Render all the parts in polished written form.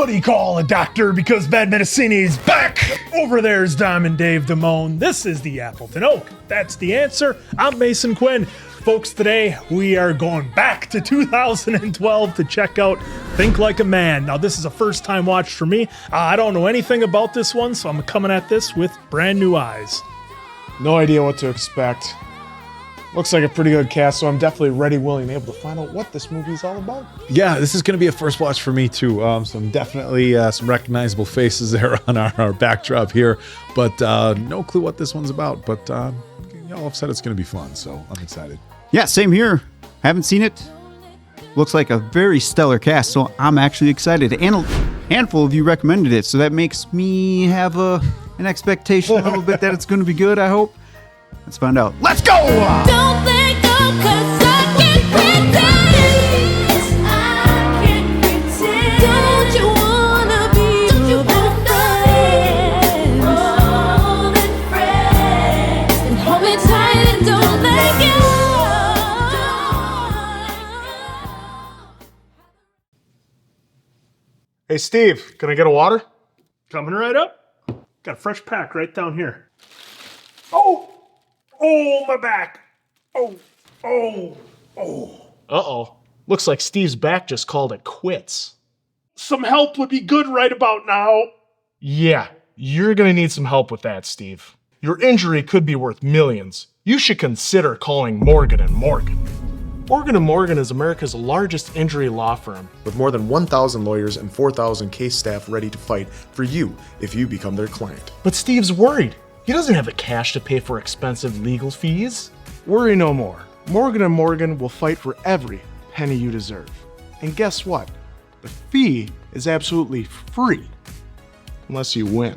Somebody call a doctor because Bad Medicine is back. Over there's Diamond Dave Damone. This is the Appleton Oak. That's the answer. I'm Mason Quinn. Folks, today we are going back to 2012 to check out Think Like a Man. Now, this is a first-time watch for me. I don't know anything about this one, so I'm coming at this with brand new eyes. No idea what to expect. Looks like a pretty good cast, so I'm definitely ready, willing, and able to find out what this movie is all about. Yeah, this is going to be a first watch for me, too. Some definitely some recognizable faces there on our backdrop here, but no clue what this one's about. But y'all have said it's going to be fun, so I'm excited. Yeah, same here. Haven't seen it. Looks like a very stellar cast, so I'm actually excited. And a handful of you recommended it, so that makes me have an expectation a little bit that it's going to be good, I hope. Let's find out. Let's go! Don't let go, 'cause I can't pretend. I can't pretend. Don't you wanna be my friend? More than friends. And hold me tight and don't let go. Hey, Steve, can I get a water? Coming right up. Got a fresh pack right down here. Oh, my back. Oh. Uh-oh. Looks like Steve's back just called it quits. Some help would be good right about now. Yeah, you're gonna need some help with that, Steve. Your injury could be worth millions. You should consider calling Morgan & Morgan. Morgan & Morgan is America's largest injury law firm, with more than 1,000 lawyers and 4,000 case staff ready to fight for you if you become their client. But Steve's worried. He doesn't have the cash to pay for expensive legal fees. Worry no more. Morgan & Morgan will fight for every penny you deserve. And guess what? The fee is absolutely free, unless you win.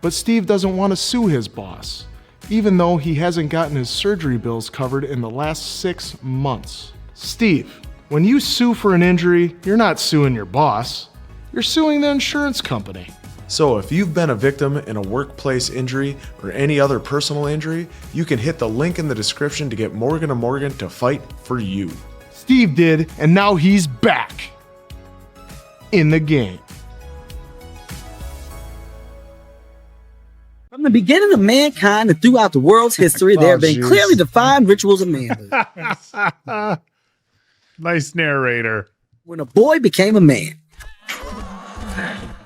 But Steve doesn't want to sue his boss, even though he hasn't gotten his surgery bills covered in the last 6 months. Steve, when you sue for an injury, you're not suing your boss. You're suing the insurance company. So if you've been a victim in a workplace injury or any other personal injury, you can hit the link in the description to get Morgan & Morgan to fight for you. Steve did, and now he's back in the game. From the beginning of mankind and throughout the world's history, there have been clearly defined rituals of manhood. Nice narrator. When a boy became a man.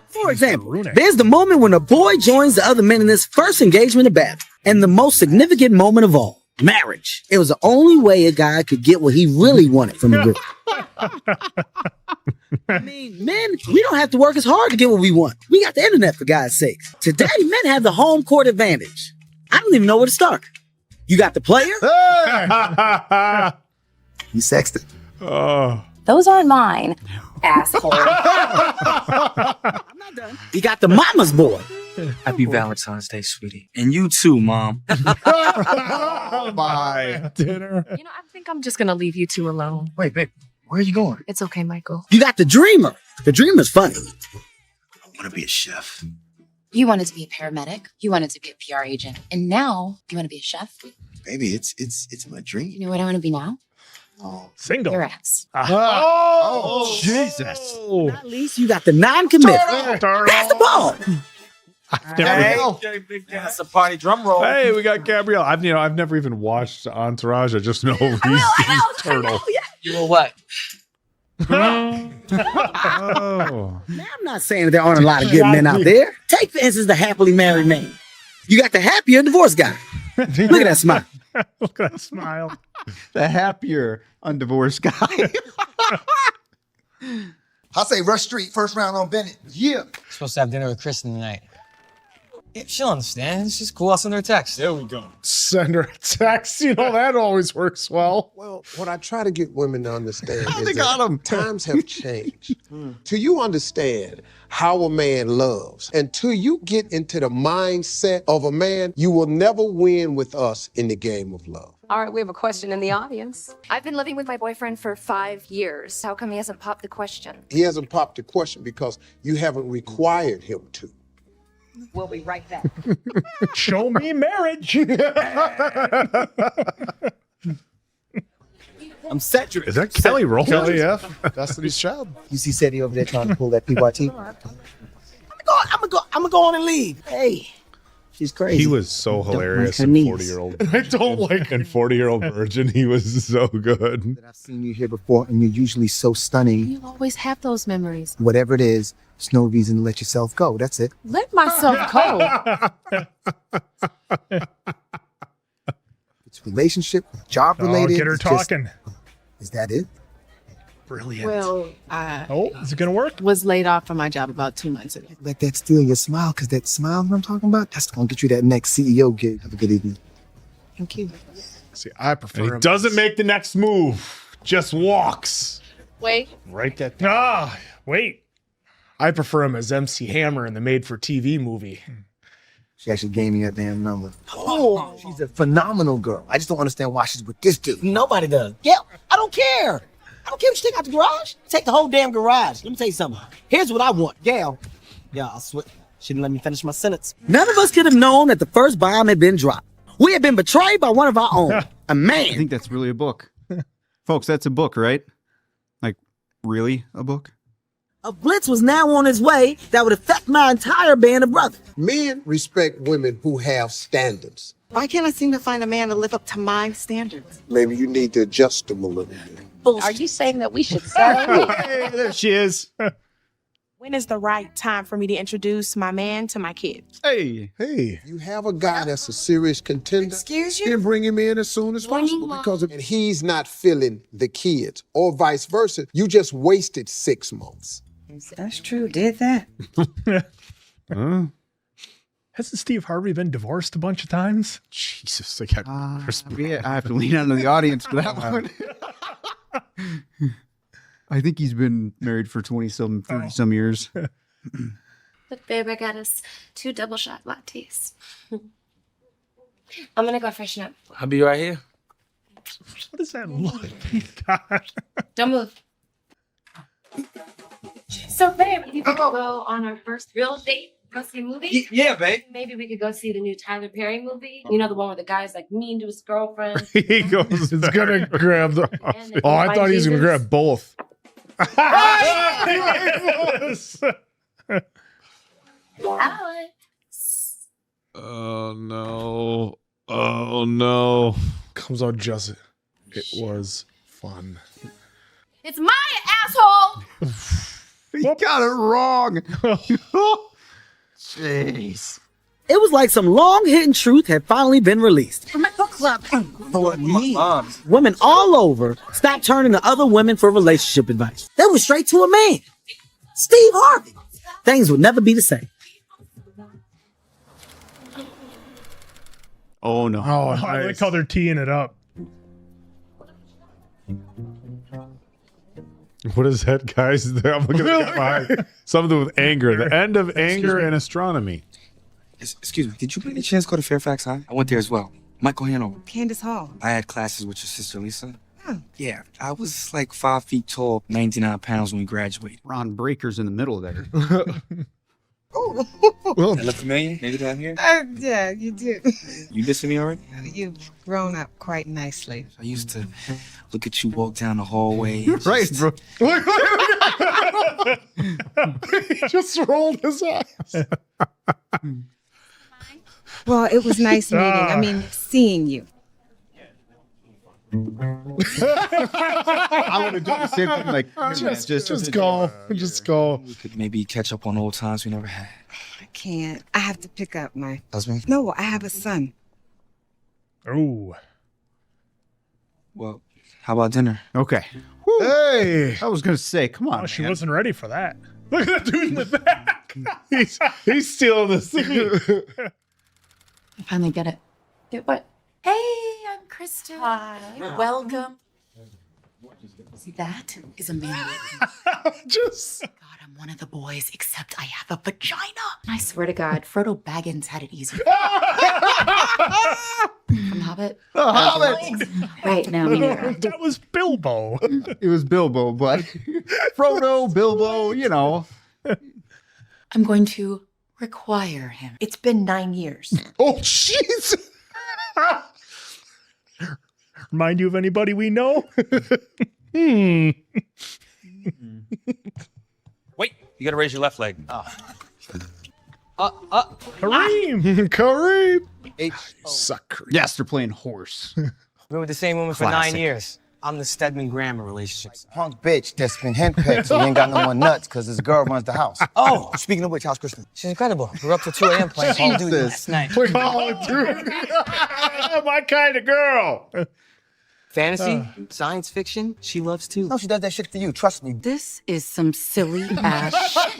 For example, there's the moment when a boy joins the other men in this first engagement of battle, and the most significant moment of all, marriage. It was the only way a guy could get what he really wanted from a girl. I mean, men, we don't have to work as hard to get what we want. We got the internet, for God's sake. Today, men have the home court advantage. I don't even know where to start. You got the player. You sexted. Those aren't mine, asshole. I'm not done. You got the mama's boy. Happy Valentine's Day, sweetie. And you too, Mom. Bye. Dinner. You know, I think I'm just gonna leave you two alone. Wait, babe, where are you going? It's okay, Michael. You got the dreamer. The dreamer's funny. I want to be a chef. You wanted to be a paramedic. You wanted to be a PR agent. And now you want to be a chef? Baby, it's my dream. You know what I want to be now? Oh, Single. Your ex. Oh, Jesus. At least you got the non-committal. Pass the ball. That's a party drum roll. Hey, we got Gabrielle. I've never even watched Entourage. I just know he's turtle. You know what? Oh. Now, I'm not saying that there aren't a lot of good men out there. Take, for instance, the happily married man. You got the happier divorced guy. Look at that smile. Look at that smile. The happier undivorced guy. I say Rush Street, first round on Bennett. Yeah. Supposed to have dinner with Kristen tonight. Yeah, she'll understand. It's just cool. I'll send her a text. There we go. Send her a text. You know, that always works well. Well, what I try to get women to understand They is got 'em. that times have changed. Till you understand how a man loves, until you get into the mindset of a man, you will never win with us in the game of love. All right, we have a question in the audience. I've been living with my boyfriend for 5 years. How come he hasn't popped the question? He hasn't popped the question because you haven't required him to. We'll be right back. Show me marriage. I'm Cedric. Is that Kelly Rowland? Kelly F. Destiny's Child. You see Cedric over there trying to pull that PYT? I'm gonna go on and leave. Hey, she's crazy. He was so hilarious her in knees. 40-year-old. I don't like And 40-year-old virgin, he was so good. I've seen you here before, and you're usually so stunning. You always have those memories. Whatever it is, there's no reason to let yourself go. That's it. Let myself go. It's relationship, job Oh, related. get her it's just- talking. Is that it? Brilliant. Well, I Oh, is it gonna work? was laid off from my job about 2 months ago. Let that steal your smile, because that smile that I'm talking about, that's gonna get you that next CEO gig. Have a good evening. Thank you. See, I prefer And he him doesn't as- make the next move, just walks. Wait. Right that. Ah, wait. I prefer him as MC Hammer in the made-for-TV movie. She actually gave me her damn number. Oh, she's a phenomenal girl. I just don't understand why she's with this dude. Nobody does. Yeah, I don't care. I don't care if you take out the garage. Take the whole damn garage. Let me tell you something. Here's what I want. Gail. Yeah, I'll swear. She didn't let me finish my sentence. None of us could have known that the first bomb had been dropped. We had been betrayed by one of our own. A man. I think that's really a book. Folks, that's a book, right? Like, really a book? A blitz was now on its way that would affect my entire band of brothers. Men respect women who have standards. Why can't I seem to find a man to live up to my standards? Maybe you need to adjust them a little bit. Are you saying that we should settle? Hey, there she is. When is the right time for me to introduce my man to my kids? Hey. Hey, You have a guy that's a serious contender. Excuse Then bring him in as soon as possible because and he's not feeling the kids, or vice versa. You just wasted 6 months. That's true. Did that? Hasn't Steve Harvey been divorced a bunch of times? Jesus, they got Yeah, I have to lean onto the audience for that one. I think he's been married for 20-some, 30-some years. Look, babe, I got us 2 double shot lattes. I'm gonna go freshen up. I'll be right here. What does that look? God. Don't move. So, babe, you could go on our first real date. Go see a movie? Yeah, babe. Maybe we could go see the new Tyler Perry movie. You know, the one where the guy's like mean to his girlfriend. He goes. he's gonna grab the. And Oh, I thought he was gonna Jesus. grab both. Alex. Oh no! Oh no! Comes out just. It was fun. It's my asshole. He got it wrong. Jeez. It was like some long-hidden truth had finally been released. For my book club. For me. Women all over stopped turning to other women for relationship advice. They went straight to a man. Steve Harvey. Things would never be the same. Oh, no. Oh, I like how they're teeing it up. What is that, guys? I'm looking at behind. Something with anger. The end of anger and astronomy. Excuse me, did you by any chance go to Fairfax High? I went there as well. Michael Hanover. Candace Hall. I had classes with your sister Lisa. Oh. Yeah, I was like 5 feet tall, 99 pounds when we graduated. Ron Breaker's in the middle there. Well, that look familiar? Maybe down here? Yeah, you do. You dissing me already? You've grown up quite nicely. I used to look at you walk down the hallway. and Right, just- bro. He just rolled his eyes. Well, it was nice meeting. I mean, seeing you. I want to do the same thing. Like, Just go. Just go. We could maybe catch up on old times we never had. I can't. I have to pick up my Husband? No, I have a son. Ooh. Well, how about dinner? Okay. Hey, I was going to say, come on. Oh, she man. wasn't ready for that. Look at that dude in the back. he's stealing the scene. I finally get it. Get what? Hey, I'm Kristen. Hi. Welcome. See, that is a man. Just. God, I'm one of the boys, except I have a vagina. I swear to God, Frodo Baggins had it easier. From Hobbit? Hobbit. Right now, me neither. That was Bilbo. It was Bilbo, but Frodo, Bilbo, you know. I'm going to require him. It's been 9 years. Oh, jeez. Remind you of anybody we know? Wait, you gotta raise your left leg. Kareem! Kareem! Suck Kareem. Yes, they're playing horse. Been with the same woman for Classic. 9 years. I'm the Stedman Graham of relationships. Punk bitch that's been henpecked so he ain't got no more nuts because his girl runs the house. Oh, speaking of which, how's Kristen? She's incredible. We were up till 2 a.m. playing Call of Duty last night. My kind of girl. Fantasy, science fiction, she loves too. No, she does that shit for you. Trust me. This is some silly ass shit.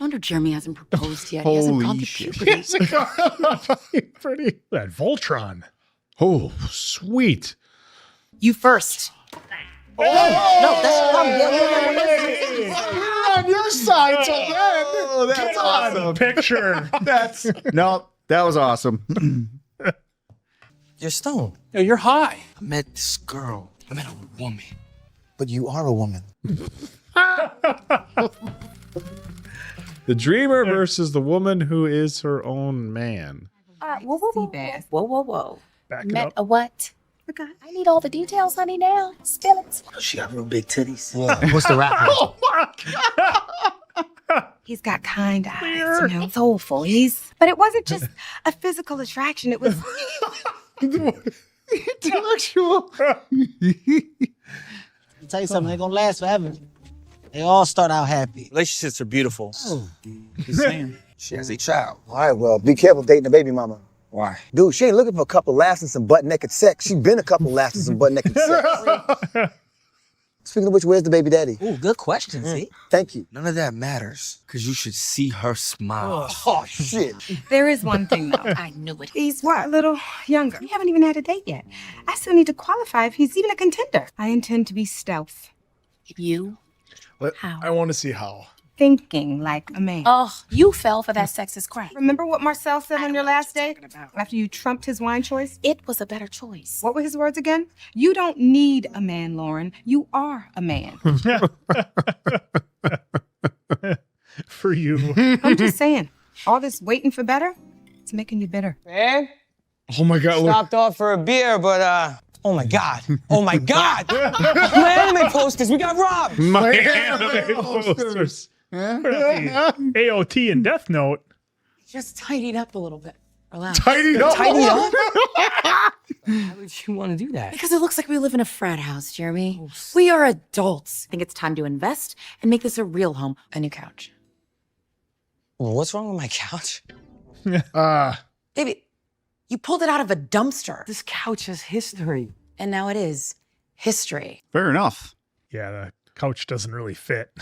No wonder Jeremy hasn't proposed yet. He hasn't gone through puberty. Pretty. That Voltron. Oh, sweet. You first. No, that's We're on your side till then. Oh, that's awesome. Picture. No, that was awesome. You're stoned. Yo, you're high. I met this girl. I met a woman. But you are a woman. The dreamer versus the woman who is her own man. Whoa, whoa, whoa. Whoa, whoa, whoa. Back it Met up. a what? I need all the details, honey, now. Spill it. She got real big titties. What's the rap? He's got kind eyes, you know, soulful. But it wasn't just a physical attraction. It was. Intellectual. I'll tell you something, they're gonna last forever. They all start out happy. Relationships are beautiful. Just saying. She has a child. All right, well, be careful dating a baby mama. Why? Dude, she ain't looking for a couple laughs and some butt-naked sex. She been a couple laughs and some butt-naked sex. Speaking of which, where's the baby daddy? Ooh, good question, see? Thank you. None of that matters, because you should see her smile. Oh, shit. There is one thing, though. I knew it. He's, what, a little younger. We haven't even had a date yet. I still need to qualify if he's even a contender. I intend to be stealth. You? How? I want to see how. Thinking like a man. Oh, you fell for that sexist crap. Remember what Marcel said on your last date? After you trumped his wine choice? It was a better choice. What were his words again? You don't need a man, Lauren. You are a man. For you. I'm just saying, all this waiting for better, it's making you bitter. Man, Oh my God. Look. stopped off for a beer, but oh my God. Oh my God. My anime posters, we got robbed. My anime posters. AOT and Death Note. Just tidied up a little bit. Relax. Tidied up. Tidy up? Why would you want to do that? Because it looks like we live in a frat house, Jeremy. We are adults. I think it's time to invest and make this a real home. A new couch. What's wrong with my couch? Baby, you pulled it out of a dumpster. This couch has history. And now it is history. Fair enough. Yeah, the couch doesn't really fit.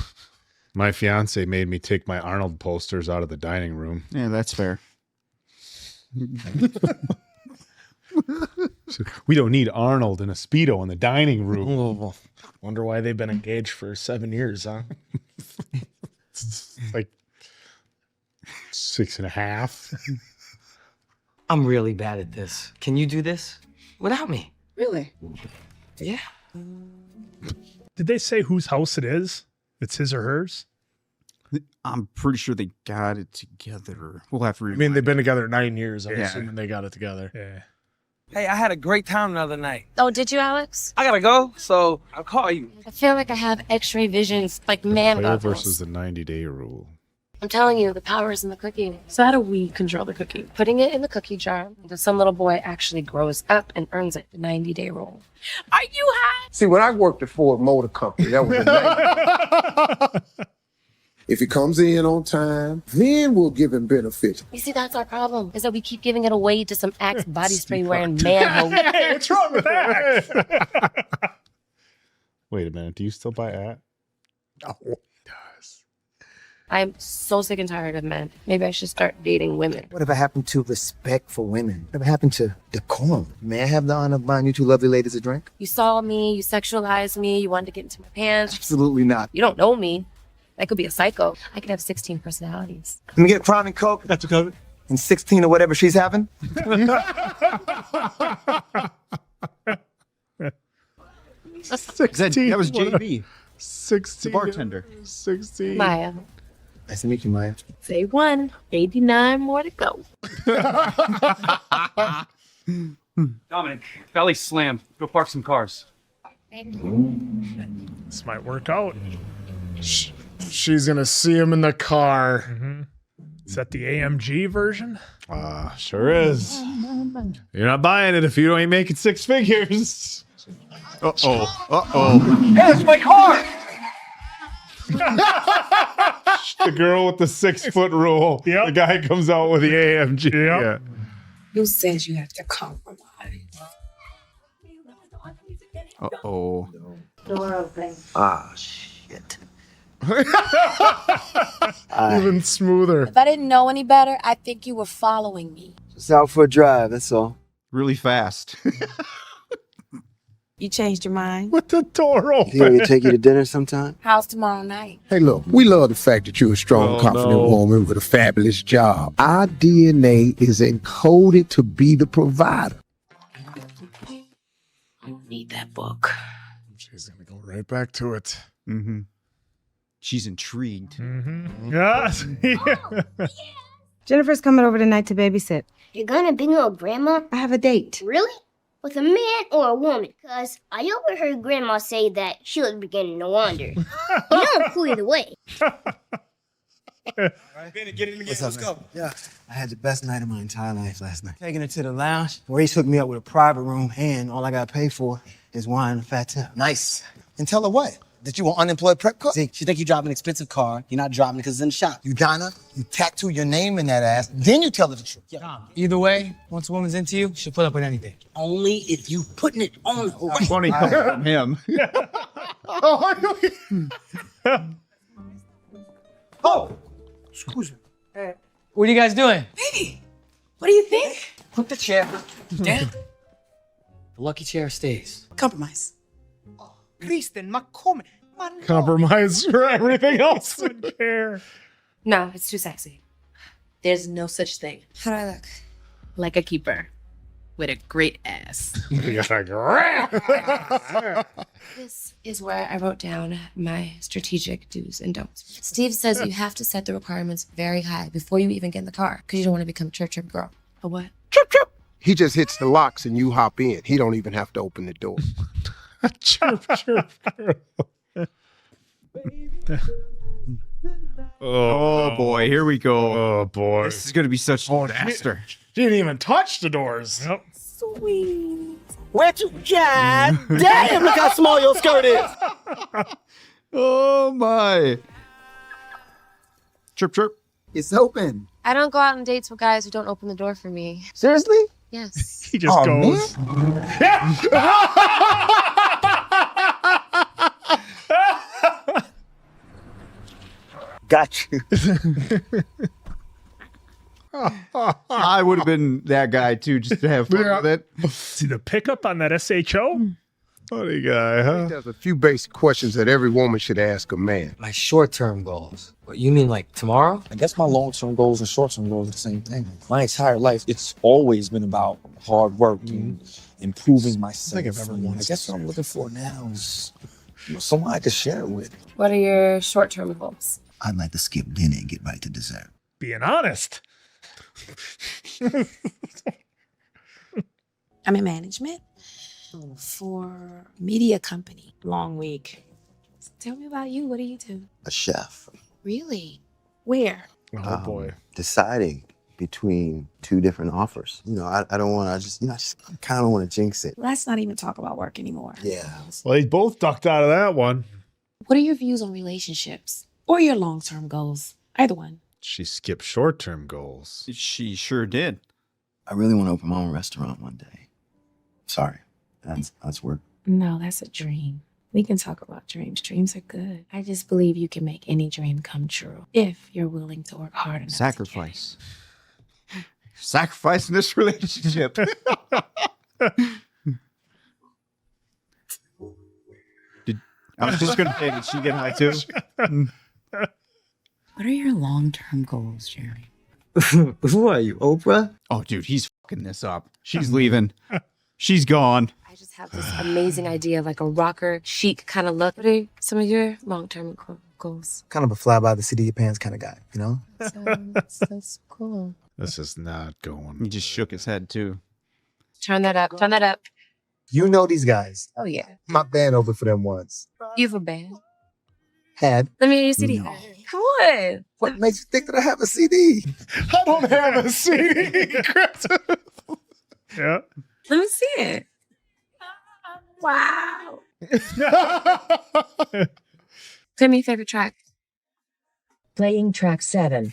My fiance made me take my Arnold posters out of the dining room. Yeah, that's fair. We don't need Arnold in a Speedo in the dining room. Oh, wonder why they've been engaged for 7 years, huh? It's like 6.5. I'm really bad at this. Can you do this without me? Really? Yeah. Did they say whose house it is? It's his or hers? I'm pretty sure they got it together. We'll have to read. I mean, they've been together 9 years. I'm Yeah. assuming they got it together. Yeah. Hey, I had a great time the other night. Oh, did you, Alex? I gotta go, so I'll call you. I feel like I have x-ray visions, like man Player goggles. versus the 90-day rule. I'm telling you, the power is in the cookie. So how do we control the cookie? Putting it in the cookie jar until some little boy actually grows up and earns it. The 90-day rule. Are you high? See, when I worked at Ford Motor Company, that was a If he comes in on time, then we'll give him benefits. You see, that's our problem, is that we keep giving it away to some Axe body spray wearing man-ho. Hey, what's wrong with that? Wait a minute. Do you still buy at? Oh. I'm so sick and tired of men. Maybe I should start dating women. Whatever happened to respect for women? Whatever happened to decorum? May I have the honor of buying you two lovely ladies a drink? You saw me, you sexualized me, you wanted to get into my pants. Absolutely not. You don't know me. I could be a psycho. I could have 16 personalities. Let me get Prime and Coke. That's covered. And 16 or whatever she's having. That was JB. 16. The bartender. 16. Maya. Nice to meet you, Maya. Say one. 89 more to go. Dominic, belly slam. Go park some cars. This might work out. She's gonna see him in the car. Is that the AMG version? Sure is. You're not buying it if you ain't making six figures. Hey, that's my car! The girl with the 6 foot rule. Yep. The guy comes out with the AMG. Yep. Yeah. Who says you have to compromise? Uh-oh. Ah, shit. Even smoother. If I didn't know any better, I think you were following me. Just out for a drive, that's all. Really fast. You changed your mind? With the door open. You want me to take you to dinner sometime? How's tomorrow night? Hey, look, we love the fact that you're a strong, confident woman with a fabulous job. Our DNA is encoded to be the provider. I need that book. She's gonna go right back to it. Mm-hmm. She's intrigued. Yes. Jennifer's coming over tonight to babysit. You're gonna bring your grandma? I have a date. Really? With a man or a woman? Because I overheard Grandma say that she was beginning to wonder. You don't cool either way. What's up, go. Yeah, I had the best night of my entire life last night. Taking her to the lounge, where he's hooked me up with a private room, and all I gotta pay for is wine and a fat tip. Nice. And tell her what? That you want unemployed prep cook? Zeke, she think you drive an expensive car. You're not driving it because it's in the shop. You dine her, you tattoo your name in that ass, then you tell her the truth. Yeah. Either way, once a woman's into you, she'll put up with anything. Only if you putting it on her. Funny from him. Oh! Excuse me. What are you guys doing? Baby, what do you think? Put the chair down. The lucky chair stays. Compromise. Kristen, ma come? Compromise for everything else. Doesn't care. No, it's too sexy. There's no such thing. How do I look? Like a keeper with a great ass. This is where I wrote down my strategic do's and don'ts. Steve says you have to set the requirements very high before you even get in the car because you don't want to become a chirp girl. A what? He just hits the locks and you hop in. He don't even have to open the door. Chirp. Oh boy, here we go. Oh boy. This is gonna be such a disaster. She didn't even touch the doors. Yep. Sweet. Where'd you God damn, look how small your skirt is. Oh my. Chirp. It's open. I don't go out on dates with guys who don't open the door for me. Seriously? Yes. He just goes. Got you. I would have been that guy too, just to have fun with it. See the pickup on that SHO? Funny guy, huh? There's a few basic questions that every woman should ask a man. My short-term goals. What, you mean like tomorrow? I guess my long-term goals and short-term goals are the same thing. My entire life, it's always been about hard work and improving myself. I think I've ever And wanted I guess what I'm looking for now is someone I can share it with. What are your short-term goals? I'd like to skip dinner and get right to dessert. Being honest. I'm in management for a media company. Long week. Tell me about you. What do you do? A chef. Really? Where? Oh boy. Deciding between two different offers. You know, I don't want to, I kind of don't want to jinx it. Let's not even talk about work anymore. Yeah. Well, they both ducked out of that one. What are your views on relationships? Or your long-term goals. Either one. She skipped short-term goals. She sure did. I really want to open my own restaurant one day. Sorry, that's work. No, that's a dream. We can talk about dreams. Dreams are good. I just believe you can make any dream come true if you're willing to work hard enough. Sacrifice. Sacrifice in this relationship. I was just gonna say, did she get high too? What are your long-term goals, Jerry? Who are you, Oprah? Oh, dude, he's fucking this up. She's leaving. She's gone. I just have this amazing idea of like a rocker, chic kind of look. What are some of your long-term goals? Kind of a fly by the seat of your pants kind of guy, you know? That's cool. This is not going. He just shook his head too. Turn that up. Turn that up. You know these guys. Oh, yeah. My band opened for them once. You have a band. Had. Let me hear your CD. No. Come on. What makes you think that I have a CD? I don't have a CD, Chris. Yeah. Let me see it. Wow. Play me your favorite track. Playing track 7.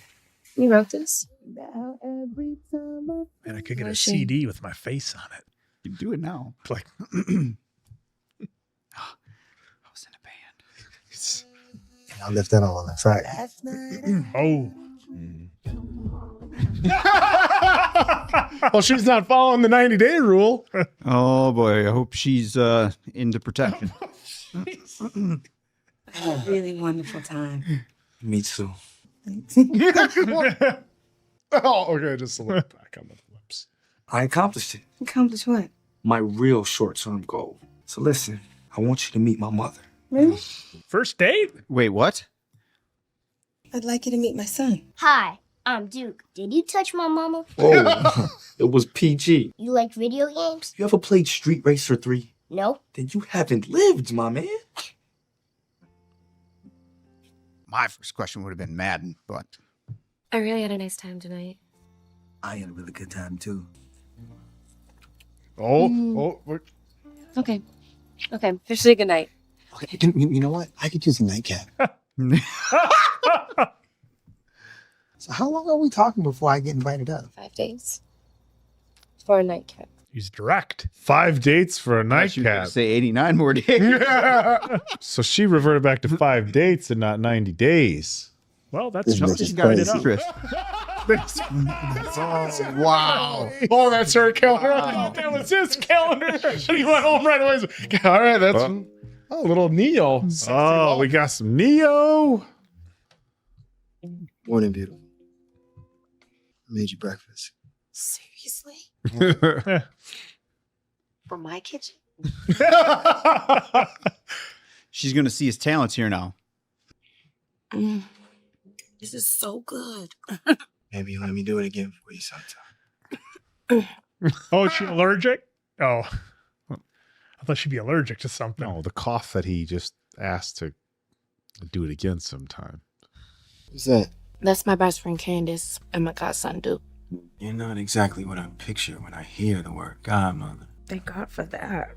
You wrote this? Man, I could get a Where's she? CD with my face on it. You do it now. It's like, I left that on. That's right. oh. Well, she's not following the 90-day rule. Oh boy, I hope she's into protection. Had a really wonderful time. Me too. Oh, okay, just a little back on the lips. I accomplished it. Accomplished what? My real short-term goal. So listen, I want you to meet my mother. Really? First date? Wait, what? I'd like you to meet my son. Hi, I'm Duke. Did you touch my mama? Oh, it was PG. You like video games? You ever played Street Racer 3? No. Then you haven't lived, my man. My first question would have been Madden, but I really had a nice time tonight. I had a really good time too. Oh. Okay. Okay. Officially good night. Okay, you know what? I could use a nightcap. So how long are we talking before I get invited up? 5 days. For a nightcap. He's direct. 5 dates for a nightcap. say 89 more days. So she reverted back to 5 dates and not 90 days. Well, that's This just bitch is divided up. crazy. Wow. Oh, that's her calendar. That was his calendar. And he went home right away. All right, that's a little Neo. Oh, we got some Neo. Morning, beautiful. I made you breakfast. Seriously? From my kitchen? She's gonna see his talents here now. This is so good. Maybe you let me do it again for you sometime. Oh, is she allergic? Oh. I thought she'd be allergic to something. No, the cough that he just asked to do it again sometime. What's that? That's my best friend Candace and my godson Duke. You're not exactly what I picture when I hear the word godmother. Thank God for that.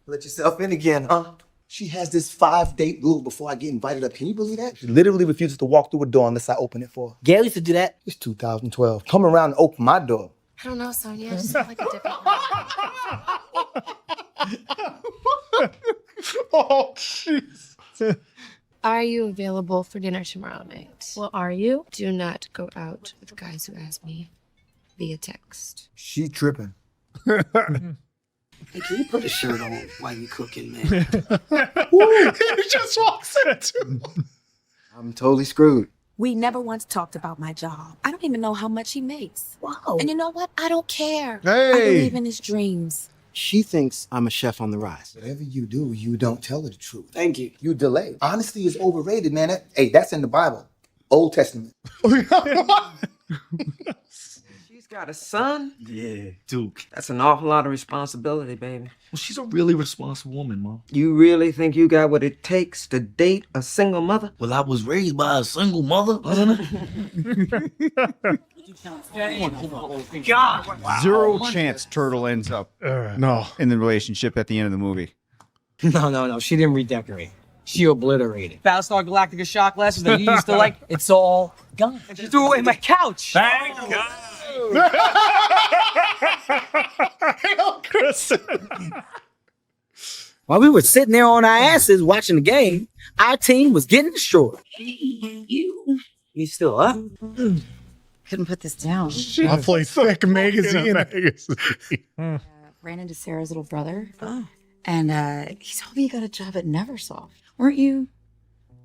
Let yourself in again, huh? She has this 5-date rule before I get invited up. Can you believe that? She literally refuses to walk through a door unless I open it for her. Gail used to do that. It's 2012. Come around and open my door. I don't know, Sonia. I just feel like a different Oh, jeez. Are you available for dinner tomorrow night? Well, are you? Do not go out with guys who ask me via text. She tripping. Hey, can you put a shirt on while you cooking, man? He just walks in too. I'm totally screwed. We never once talked about my job. I don't even know how much he makes. Wow. And you know what? I don't care. Hey. I believe in his dreams. She thinks I'm a chef on the rise. Whatever you do, you don't tell her the truth. Thank you. You delay. Honesty is overrated, man. Hey, that's in the Bible. Old Testament. She's got a son? Yeah, Duke. That's an awful lot of responsibility, baby. Well, she's a really responsible woman, Mom. You really think you got what it takes to date a single mother? Well, I was raised by a single mother, wasn't God! Zero chance Turtle ends up No. in the relationship at the end of the movie. No. She didn't redecorate. She obliterated. Battlestar Galactica shot glasses that you used to like, it's all gone. And she threw away my couch. Thank God. Hail, Chris. While we were sitting there on our asses watching the game, our team was getting destroyed. You still up? Couldn't put this down. Awfully thick magazine. Ran into Sarah's little brother. And he told me you got a job at Neversoft. Weren't you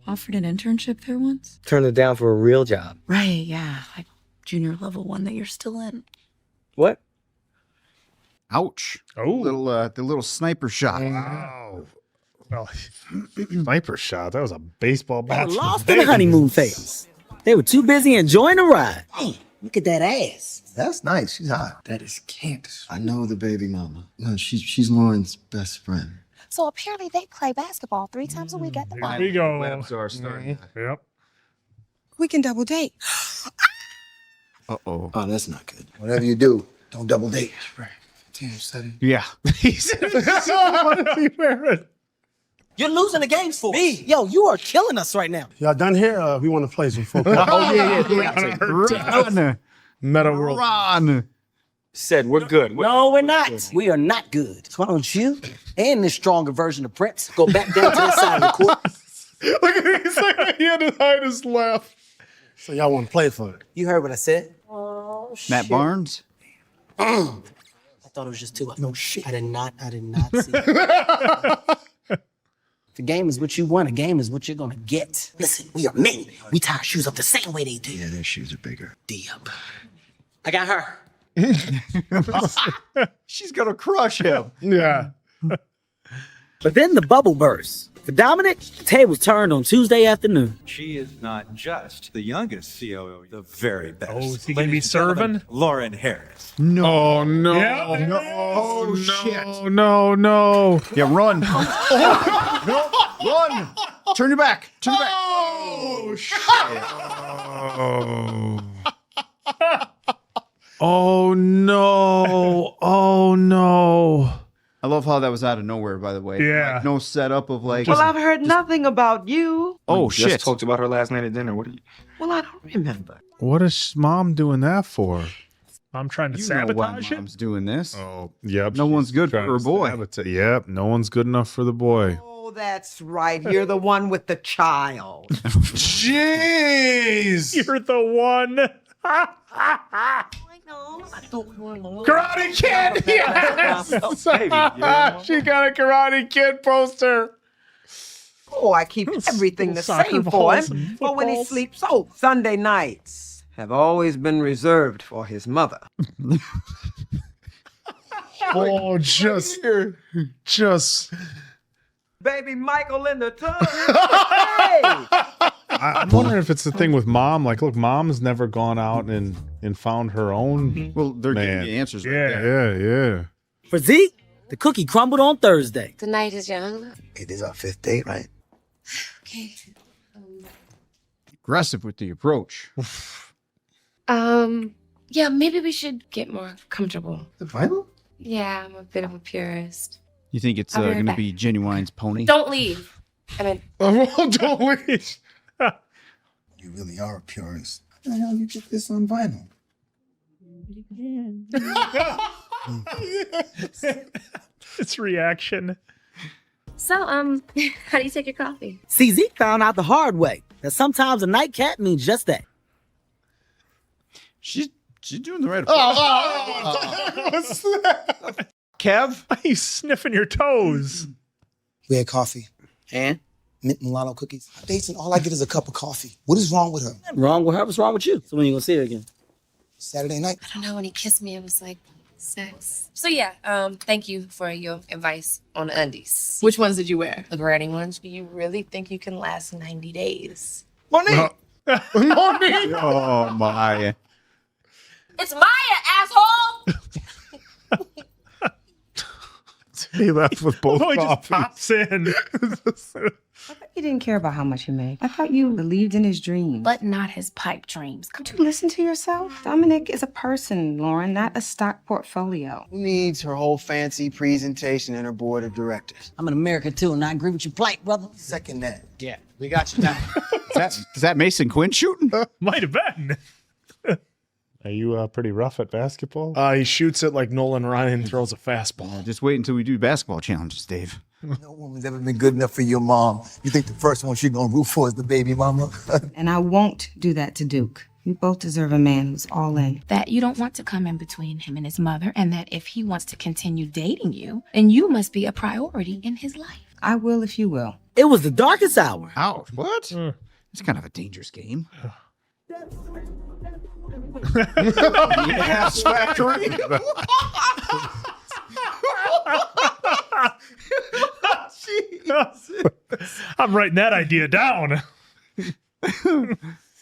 offered an internship there once? Turned it down for a real job. Right, yeah. Like junior level one that you're still in. What? Ouch. Oh. The little sniper shot. Wow. Well, Sniper shot. That was a baseball They bat. were lost in the honeymoon phase. They were too busy enjoying the ride. Look at that ass. That's nice. She's hot. That is Candace. I know the baby mama. No, she's Lauren's best friend. So apparently they play basketball 3 times a week at the Here bar. we go. Labs are starting. Yep. We can double date. Uh-oh. Oh, that's not good. Whatever you do, don't double date. Damn, Sonny. Yeah. You're losing the games for me. Yo, you are killing us right now. Y'all done here? We want to play some football. Run. Meta world. Run. Said we're good. No, we're not. We are not good. So why don't you and this stronger version of Prince go back down to the side of the court? Look at he's like he had to hide his laugh. So y'all want to play for it? You heard what I said? Oh, Matt Barnes. I thought it was just 2. No shit. I did not see it. The game is what you want. A game is what you're gonna get. Listen, we are men. We tie our shoes up the same way they do. Yeah, their shoes are bigger. D up. I got her. She's gonna crush him. Yeah. But then the bubble burst. For Dominic, the tables turned on Tuesday afternoon. She is not just the youngest COO, the very best. Oh, is he going to be serving? Lauren Harris. No. Oh, no. Yeah. No. Oh, shit. No. Yeah, run. No, run. Turn your back. Turn your back. Oh shit. Oh, no. Oh, no. I love how that was out of nowhere, by the way. Yeah. Like, no setup of like. Well, I've heard nothing about you. Oh, We shit. Just talked about her last night at dinner. What are you? Well, I don't remember. What is mom doing that for? I'm trying to You know why sabotage it. mom's doing this. Oh, yep. No one's good for trying her to boy. Yep, no one's good enough for the boy. Oh, that's right. You're the one with the child. Jeez. You're the one. Karate Kid. Yes. She got a Karate Kid poster. Oh, I keep everything the Soccer same for balls him. and But when he footballs. sleeps, Sunday nights have always been reserved for his mother. Oh, just. Baby Michael in the tub. Hey! I'm wondering if it's the thing with mom. Like, look, mom's never gone out and found her own. Well, they're man. giving you answers right there. Yeah. For Zeke, the cookie crumbled on Thursday. The night is young. It is our 5th date, right? Okay. Aggressive with the approach. Yeah, maybe we should get more comfortable. The vinyl? Yeah, I'm a bit of a purist. You think it's I'll be right going to back. be Genuine's pony? Don't leave. I mean, Don't leave. You really are a purist. How the hell you get this on vinyl? Its reaction. so, how do you take your coffee? See, Zeke found out the hard way that sometimes a nightcap means just that. She's doing the right What's that? Kev? Why are you sniffing your toes? We had coffee. And? Mint mulatto cookies. Dates and all I get is a cup of coffee. What is wrong with her? Nothing wrong with her. What's wrong with you? So when you gonna see her again? Saturday night. I don't know. When he kissed me, it was like sex. So yeah, thank you for your advice on the undies. Which ones did you wear? The granny ones. Do you really think you can last 90 days? Monique. Monique. Oh, my. It's Maya, asshole! He left with both Oh, he just coffees. pops in. I thought you didn't care about how much he made. I thought you believed in his dreams. But not his pipe dreams. Don't you listen to yourself? Dominic is a person, Lauren, not a stock portfolio. Who needs her whole fancy presentation and her board of directors? I'm an American too, and I agree with your plight, brother. Second that. Yeah, we got you now. Is that Mason Quinn shooting? Might have been. Are you pretty rough at basketball? He shoots it like Nolan Ryan throws a fastball. Just wait until we do basketball challenges, Dave. No woman's ever been good enough for your mom. You think the first one she's gonna root for is the baby mama? And I won't do that to Duke. We both deserve a man who's all in. That you don't want to come in between him and his mother, and that if he wants to continue dating you, then you must be a priority in his life. I will if you will. It was the darkest hour. Ouch, what? It's kind of a dangerous game. Yes, factory. I'm writing that idea down.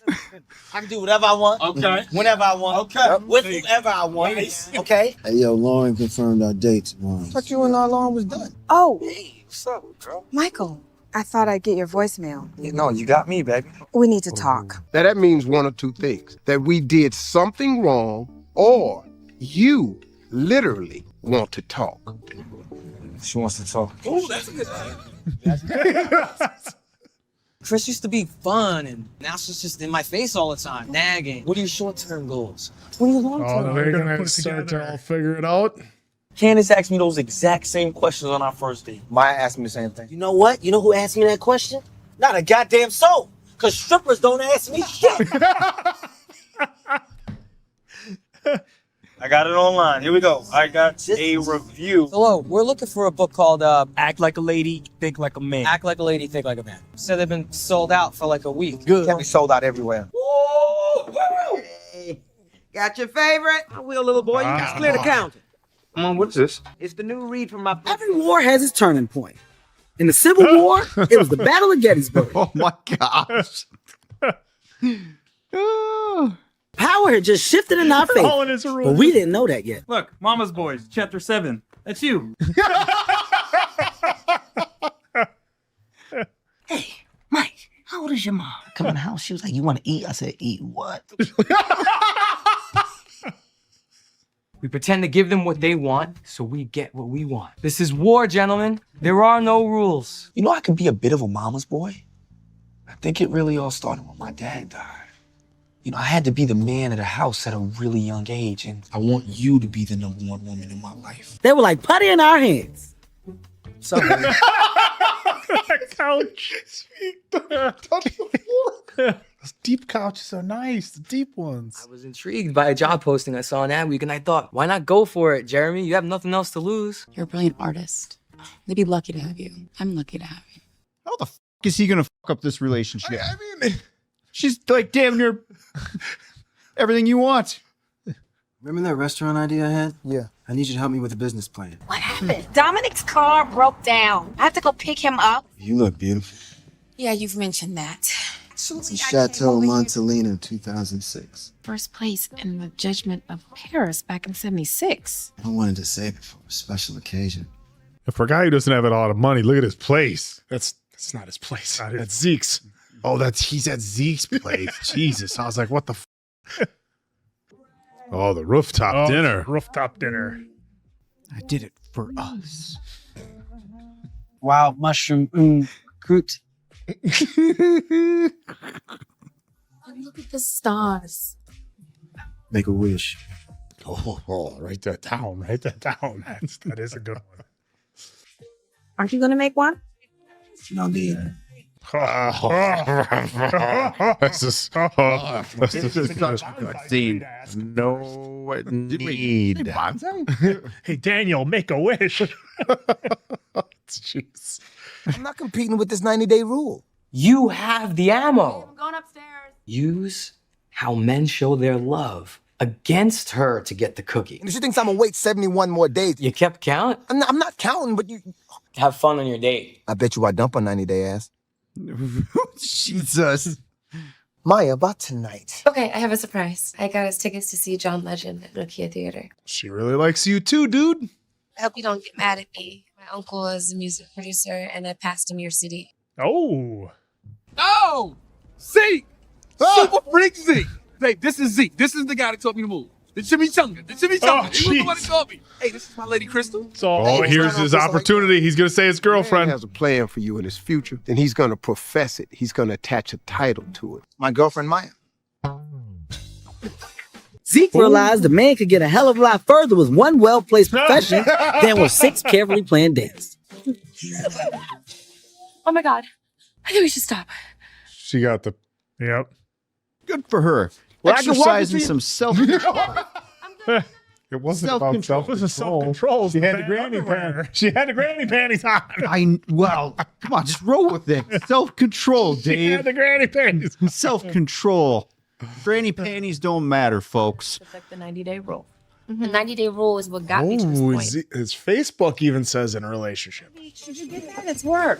I can do whatever I want. Okay. Whenever I want. Okay. With whoever I want. Okay? Hey, yo, Lauren confirmed our date tomorrow. Thought you and Lauren was done. Oh, What's up, girl? Michael, I thought I'd get your voicemail. No, you got me, baby. We need to talk. Now that means one or two things. That we did something wrong or you literally want to talk. She wants to talk. Oh, that's a good thing. Chris used to be fun, and now she's just in my face all the time, nagging. What are your short-term goals? What are your long-term goals? They're gonna start to all figure it out. Candace asked me those exact same questions on our first date. Maya asked me the same thing. You know what? You know who asked me that question? Not a goddamn soul. Because strippers don't ask me shit. I got it online. Here we go. I got a review. Hello, we're looking for a book called Act Like a Lady, Think Like a Man. Act Like a Lady, Think Like a Man. So they've been sold out for like a week. Good. Can't be sold out everywhere. Hey, got your favorite? I will, little boy. You just clear the counter. Come on, what is this? It's the new read from my... Every war has its turning point. In the Civil War, it was the Battle of Gettysburg. Oh my gosh. Power had just shifted in our favor, but we didn't know that yet. Look, Mama's Boys, Chapter 7. That's you. Hey, Mike, how old is your mom? Come in the house. She was like, "You want to eat?" I said, "Eat what?" We pretend to give them what they want, so we get what we want. This is war, gentlemen. There are no rules. You know, I can be a bit of a mama's boy. I think it really all started when my dad died. You know, I had to be the man of the house at a really young age, and I want you to be the number one woman in my life. They were like putty in our hands. Sorry. Couch. Those deep couches are nice. The deep ones. I was intrigued by a job posting I saw in that week, and I thought, why not go for it, Jeremy? You have nothing else to lose. You're a brilliant artist. They'd be lucky to have you. I'm lucky to have you. How the is he gonna fuck up this relationship? I mean, she's like damn near everything you want. Remember that restaurant idea I had? Yeah. I need you to help me with a business plan. What happened? Dominic's car broke down. I have to go pick him up. You look beautiful. Yeah, you've mentioned that. It's Chateau Montalina 2006. First place in the Judgment of Paris back in '76. I wanted to save it for a special occasion. And for a guy who doesn't have a lot of money, look at his place. That's not his place. That's Zeke's. Oh, he's at Zeke's place. Jesus. I was like, what the Oh, the rooftop dinner. Rooftop dinner. I did it for us. Wild mushroom Groot. Look at the stars. Make a wish. Oh, write that down. Write that down. That is a good one. Aren't you going to make one? No need. This is such a good scene. No need. Hey, Daniel, make a wish. Jeez. I'm not competing with this 90-day rule. You have the ammo. I'm going upstairs. Use how men show their love against her to get the cookie. And she thinks I'm gonna wait 71 more days. You kept count? I'm not counting, but you... Have fun on your date. I bet you I dump a 90-day ass. Jesus. Maya, about tonight. Okay, I have a surprise. I got us tickets to see John Legend at Nokia Theater. She really likes you too, dude. I hope you don't get mad at me. My uncle is a music producer, and I passed him your CD. Oh. Oh! Zeke! Super freak Zeke! Hey, this is Zeke. This is the guy that taught me to move. The chimichanga. The chimichanga. He was the one that taught me. Hey, this is my lady Crystal. Oh, here's his opportunity. He's going to say his girlfriend. He has a plan for you in his future. Then he's going to profess it. He's going to attach a title to it. My girlfriend, Maya. Zeke realized a man could get a hell of a lot further with one well-placed profession than with 6 carefully planned dates. Oh my God. I think we should stop. She got the... Yep. Good for her. Well, I can walk exercising with you. some self-control. It wasn't about self-control. It was self-control. She had the granny panties. She had the granny panties on. Well, come on, just roll with it. Self-control, She Dave. had the granny panties. Self-control. Granny panties don't matter, folks. It's like the 90-day rule. The 90-day rule is what got me to this point. His Facebook even says in a relationship. Should you get that? It's work.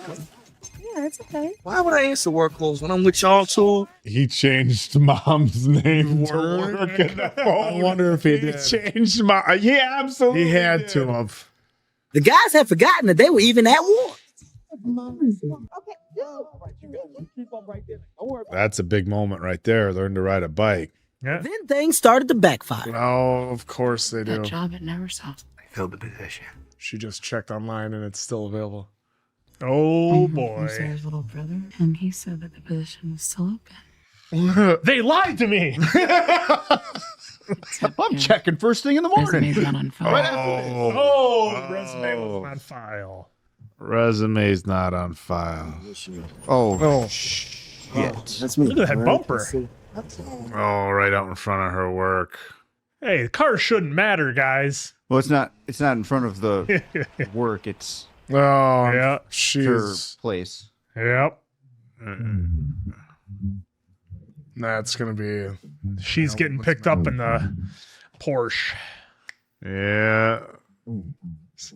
Yeah, it's okay. Why would I answer work calls when I'm with y'all too? He changed mom's name to work in the phone. I wonder if he did. Changed mom. Yeah, absolutely. He had to have. The guys had forgotten that they were even at war. That's a big moment right there. Learn to ride a bike. Yeah. Then things started to backfire. Oh, of course they do. That job at Neversoft. I filled the position. She just checked online and it's still available. Oh, Was boy. his little brother, and he said that the position was still open. They lied to me. I'm checking first thing in the morning. Resume's not on file. Right after this. Oh, the resume was on file. Resume's not on file. Oh, Yeah. Look at that bumper. Oh, right out in front of her work. Hey, the car shouldn't matter, guys. Well, it's not in front of the work. It's Oh, Yeah. her she's. place. Yep. That's going to be. She's getting picked up in the Porsche. Yeah. Is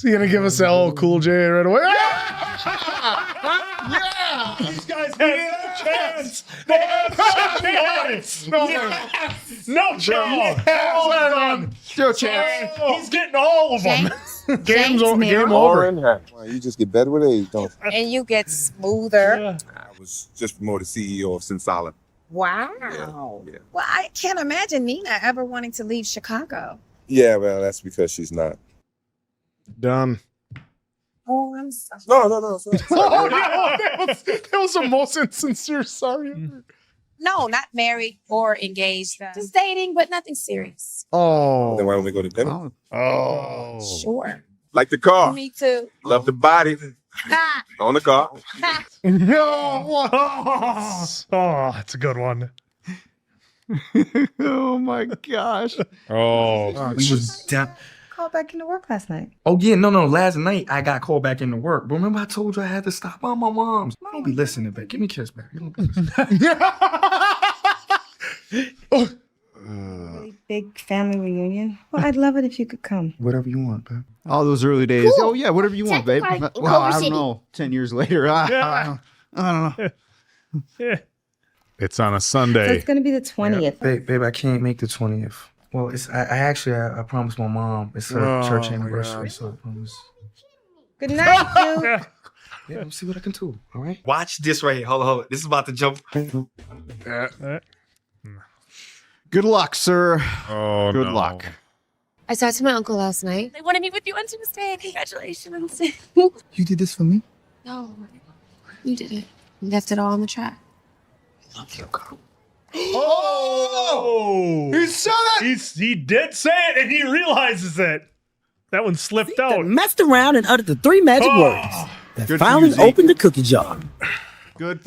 he going to give us LL Cool J right away? Yeah! These guys have no chance! They have no chance! No chance! All of them! No chance. He's getting all of them! Game Lauren, over. well, you just get better with age, don't you? And you get smoother. I was just promoted CEO of Sensala. Wow. Yeah. Well, I can't imagine Nina ever wanting to leave Chicago. Yeah, well, that's because she's not. Done. Oh, I'm sorry. No. Sorry. Oh, no, that was the most insincere sorry. No, not married or engaged. Just dating, but nothing serious. Oh. Then why don't we go to dinner? Oh. Sure. Like the car. Me too. Love the body on the car. Oh, that's a good one. Oh my gosh. Oh. We was down. Called back into work last night. Oh yeah, no. Last night I got called back into work. But remember I told you I had to stop by my mom's. I don't be listening back. Give me a kiss back. You don't be listening. Really big family reunion. Well, I'd love it if you could come. Whatever you want, babe. All those early days. Cool. Oh yeah, whatever you want, babe. Technically, in Well, Culver I don't City. know. 10 years later, I don't know. Yeah. It's on a So Sunday. it's going to be the 20th. Babe, I can't make the 20th. Well, it's I actually promised my mom. It's her Oh, church my anniversary, God. so I promise. Good night, Duke. Yeah, let's see what I can do. All right. Watch this right here. Hold on. This is about to jump. Good luck, sir. Oh, Good no. luck. I talked to my uncle last night. They want to meet with you on Tuesday. Congratulations. You did this for me? No, you did it. You left it all on the track. Love you, girl. Oh! He said it! He did say it, and he realizes it. That one slipped out. Messed around and uttered the three magic words that Good for finally you, Zeke. opened the cookie jar. Good.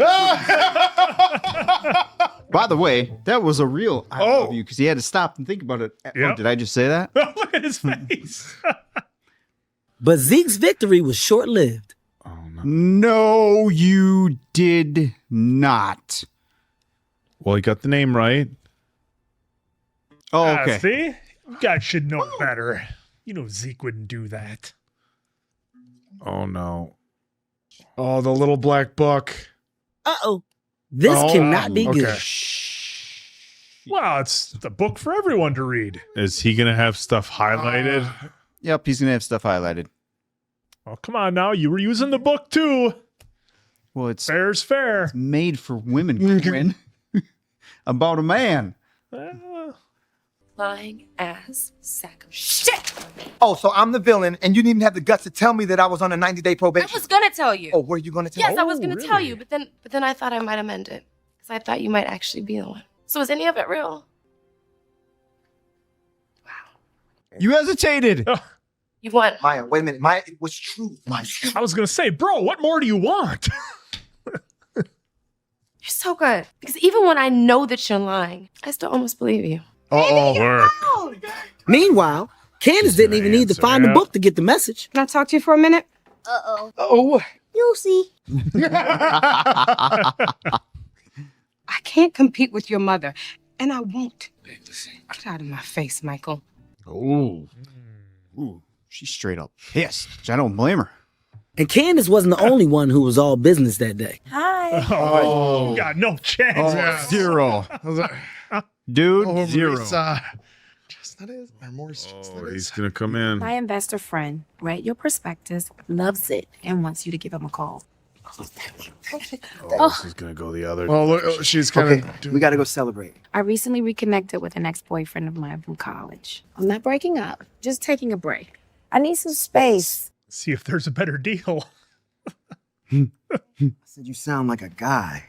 By the way, that was a real I love you because he had to stop and think about it. Oh, Yep. did I just say that? Look at his face. But Zeke's victory was short-lived. No, you did not. Well, he got the name right. Oh, okay. See? You guys should know better. You know Zeke wouldn't do that. Oh, no. Oh, the little black book. Uh-oh. This cannot be good. Okay. Well, it's the book for everyone to read. Is he going to have stuff highlighted? Yep, he's gonna have stuff highlighted. Oh, come on now. You were using the book too. Well, it's Fair's fair. made for women, Quinn. About a man. Lying ass sack of shit. Oh, so I'm the villain, and you didn't even have the guts to tell me that I was on a 90-day I probation. was gonna tell you. Oh, were you gonna tell Yes, me? I was gonna tell you, but then I thought I might amend it because I thought you might actually be the one. So is any of it real? You hesitated. You won. Maya, wait a minute. Maya, it was true. Maya. I was gonna say, bro, what more do you want? You're so good because even when I know that you're lying, I still almost believe you. Work. Meanwhile, Candace didn't even need to find the book to get the message. Can I talk to you for a minute? Uh-oh. Oh, You'll see. I can't compete with your mother, and I won't. Get out of my face, Michael. Ooh, she's straight up pissed. I don't blame her. And Candace wasn't the only one who was all business that day. Hi. Oh, got no chance. Zero. Dude, zero. He's gonna come in. My investor friend read your prospectus, loves it, and wants you to give him a call. This is gonna go the other. Well, look, she's kind of. We got to go celebrate. I recently reconnected with an ex-boyfriend of mine from college. I'm not breaking up, just taking a break. I need some space. See if there's a better deal. I said you sound like a guy.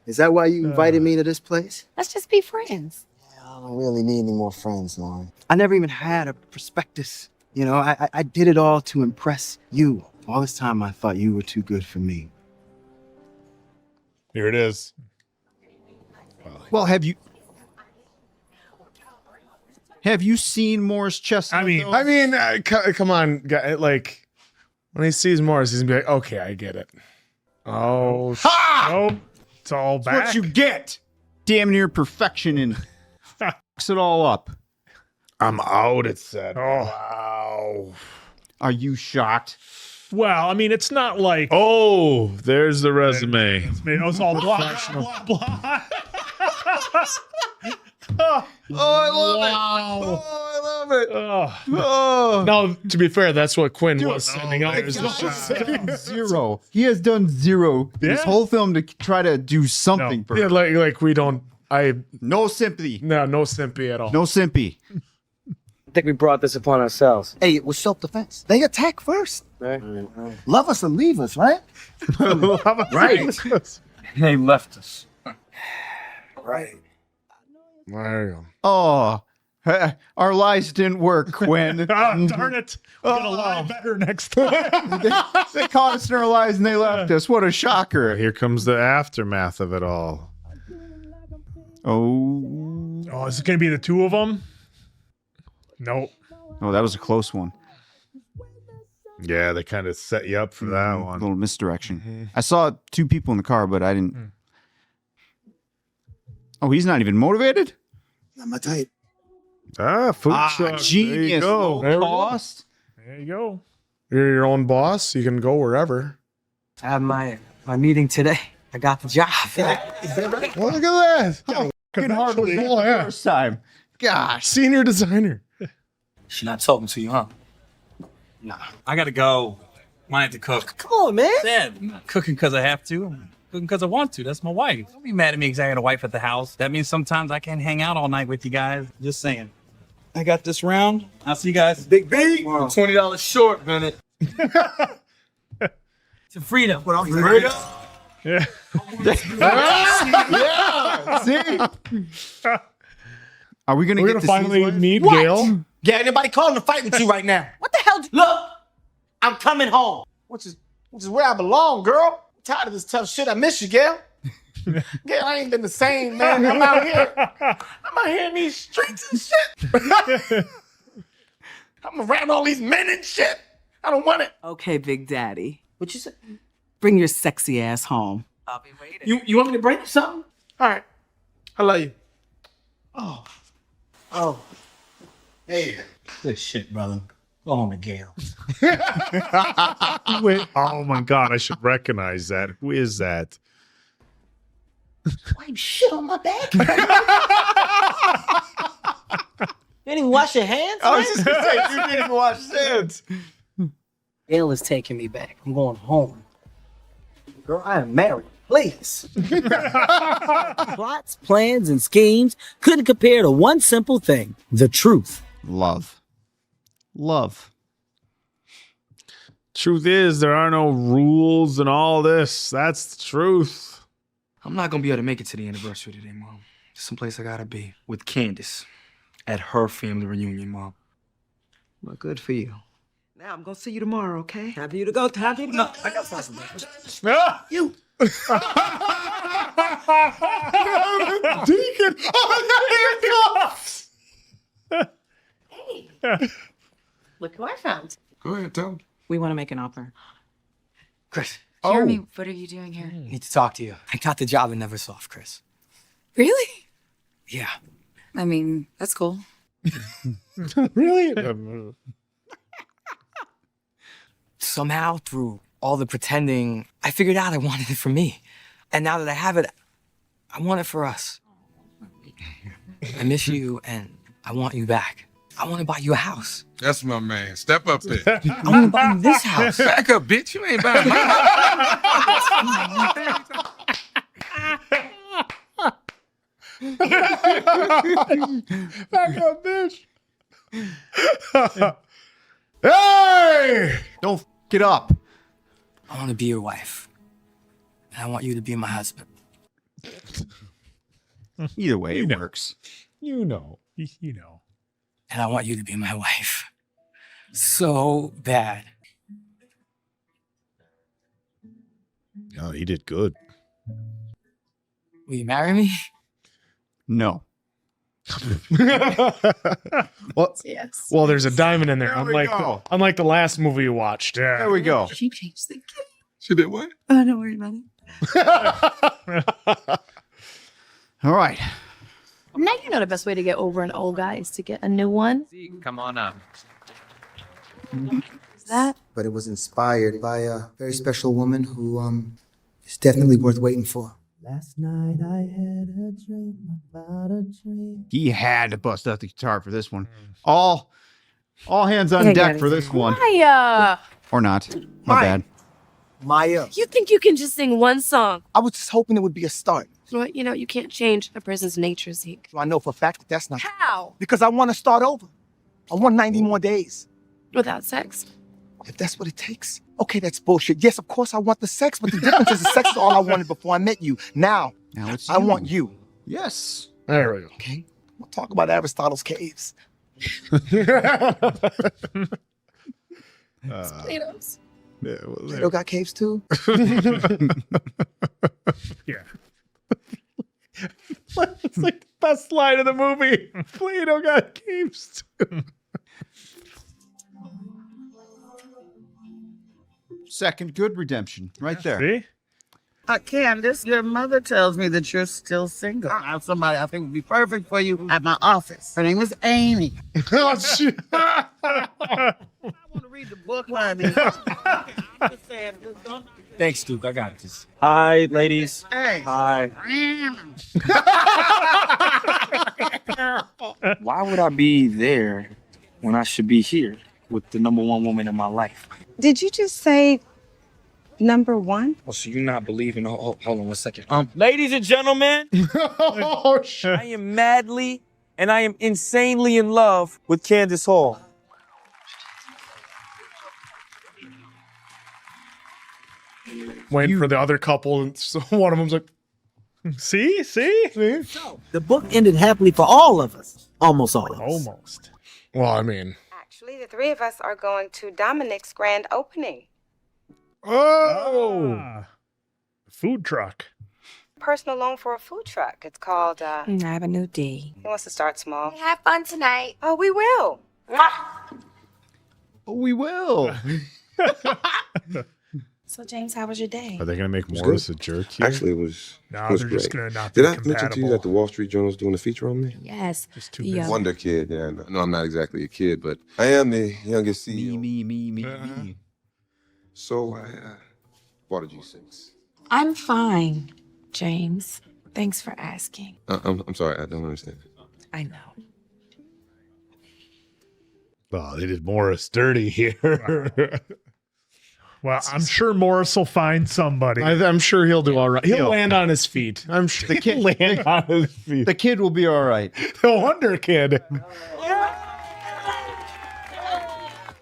Is that why you invited me to this place? Let's just be friends. I don't really need any more friends, Lauren. I never even had a prospectus. You know, I did it all to impress you. All this time I thought you were too good for me. Here it is. Well, have you seen Morris Chestnut? I mean, come on, guy. Like, when he sees Morris, he's gonna be like, "Okay, I get it." Oh, nope. It's all That's back. what you get. Damn near perfection and fucks it all up. I'm out, it said. Oh. Wow. Are you shocked? Well, I mean, it's not like. Oh, there's the resume. It's all blah, blah, blah. Oh, I love it. Wow. Oh, I love it. Oh. Now, to be fair, that's what Quinn was sending out. Zero. He has done zero this whole film to try to do something for Yeah, her. like we don't. No sympathy. No sympathy at all. No sympathy. I think we brought this upon ourselves. Hey, it was self-defense. They attack first. Love us or leave us, right? Right. They left us. Right. There you go. Oh, our lies didn't work, Quinn. Oh, darn it. I'm going to lie better next time. They caught us in our lies and they left us. What a shocker. Here comes the aftermath of it all. Oh, is it going to be the two of them? Nope. Oh, that was a close one. Yeah, they kind of set you up for that one. A little misdirection. I saw two people in the car, but I didn't. Oh, he's not even motivated? Not my type. Food truck. Genius. There you go. Low cost. There you go. You're your own boss. You can go wherever. I have my meeting today. I got the job. Well, look at that. Oh, Kevin Hart was there the first time. Gosh, senior designer. She's not talking to you, huh? Nah, I gotta go. Might have to cook. Come on, man. Dad, I'm not cooking because I have to. I'm cooking because I want to. That's my wife. Don't be mad at me because I got a wife at the house. That means sometimes I can't hang out all night with you guys. Just saying. I got this round. I'll see you guys. Big B. $20 short, Bennett. To freedom. What else? Freedom. Yeah. Yeah. See? Are we going We're to gonna get finally meet What? Gail. Yeah, anybody calling to fight with you right now? What the hell? Look, I'm coming home. Which is where I belong, girl. I'm tired of this tough shit. I miss you, Gail. Gail, I ain't been the same, man. I'm out here in these streets and shit. I'm around all these men and shit. I don't want it. Okay, Big Daddy. What you say? Bring your sexy ass home. I'll be waiting. You want me to bring you something? All right. I love you. Oh. Hey. Good shit, brother. Go home to Gail. Wait, oh my God, I should recognize that. Who is that? Wipe shit on my back. You didn't even wash your hands? I was just going to say, you didn't even wash his hands. Gail is taking me back. I'm going home. Girl, I am married. Please. Plots, plans, and schemes couldn't compare to one simple thing: the truth. Love. Love. Truth is, there are no rules and all this. That's the truth. I'm not gonna be able to make it to the anniversary today, Mom. There's someplace I gotta be with Candace at her family reunion, Mom. Well, good for you. Now I'm gonna see you tomorrow, okay? Happy you to go. Happy you to go. No, I got something. You. Deacon. Oh, Hey. Look who I found. Go ahead, tell him. We want to make an offer. Chris, Jeremy, what are you doing here? I need to talk to you. I got the job in Neversoft, Chris. Really? Yeah. I mean, that's cool. somehow, through all the pretending, I figured out I wanted it for me. And now that I have it, I want it for us. I miss you, and I want you back. I want to buy you a house. That's my man. Step up there. I want to buy you this house. Back up, bitch. You ain't buying my Back up, bitch. Hey! Don't f it up. I want to be your wife. And I want you to be my husband. Either way, it works. You know. You know. And I want you to be my wife. So bad. Oh, he did good. Will you marry me? No. Well, Yes. well, there's a diamond in there. There we go. Unlike the last movie you watched. Yeah. There we go. She changed the game. She did what? Oh, don't worry about it. All right. Now you know the best way to get over an old guy is to get a new one. Zeke, come on up. Is that? But it was inspired by a very special woman who is definitely worth waiting for. Last night I had a dream about a dream. He had to bust out the guitar for this one. All hands on deck for this one. Maya! Or not. My bad. Maya. You think you can just sing one song? I was just hoping it would be a start. Well, you know, you can't change a person's nature, Zeke. So I know for a fact that that's not. How? Because I want to start over. I want 90 more days. Without sex? If that's what it takes. Okay, that's bullshit. Yes, of course I want the sex, but the difference is the sex is all I wanted before I met you. Now it's I want you. Yes. There we go. Okay. We'll talk about Aristotle's caves. Plato's. Yeah, well, Plato got caves too? Yeah. It's like the best line of the movie. Plato got caves too. Second good redemption. Right there. See? Candace, your mother tells me that you're still single. I have somebody I think would be perfect for you at my office. Her name is Amy. Oh, shit. I want to read the book, honey. I'm just saying, don't. Thanks, Duke. I got this. Hi, ladies. Hey. Hi. Why would I be there when I should be here with the number one woman in my life? Did you just say number one? Oh, so you're not believing? Hold on 1 second. Ladies and gentlemen, Oh, shit. I am madly and I am insanely in love with Candace Hall. Waiting for the other couple, and so one of them's like, see? The book ended happily for all of us. Almost all of us. Almost. Well, I mean. Actually, the three of us are going to Dominic's grand opening. Oh! Food truck. Personal loan for a food truck. It's called, Avenue D. he wants to start small. Have fun tonight. Oh, we will. Oh, we will. So, James, how was your day? Are they going to make was Morris good. a jerk here? Actually, it was. No, it was they're great. just gonna not be Did I mention to you compatible. that the Wall Street Journal's doing a feature on me? Yes. Just too The, busy. Wonder Kid. Yeah, no, I'm not exactly a kid, but I am the youngest CEO. Me. So I bought a G6. I'm fine, James. Thanks for asking. I'm sorry, I don't understand. I know. Oh, they did Morris dirty here. Well, I'm sure Morris will find somebody. I'm sure he'll do all right. He'll He'll. land on his feet. I'm sure The kid- he'll land on his feet. The kid will be all right. The Wonder Kid.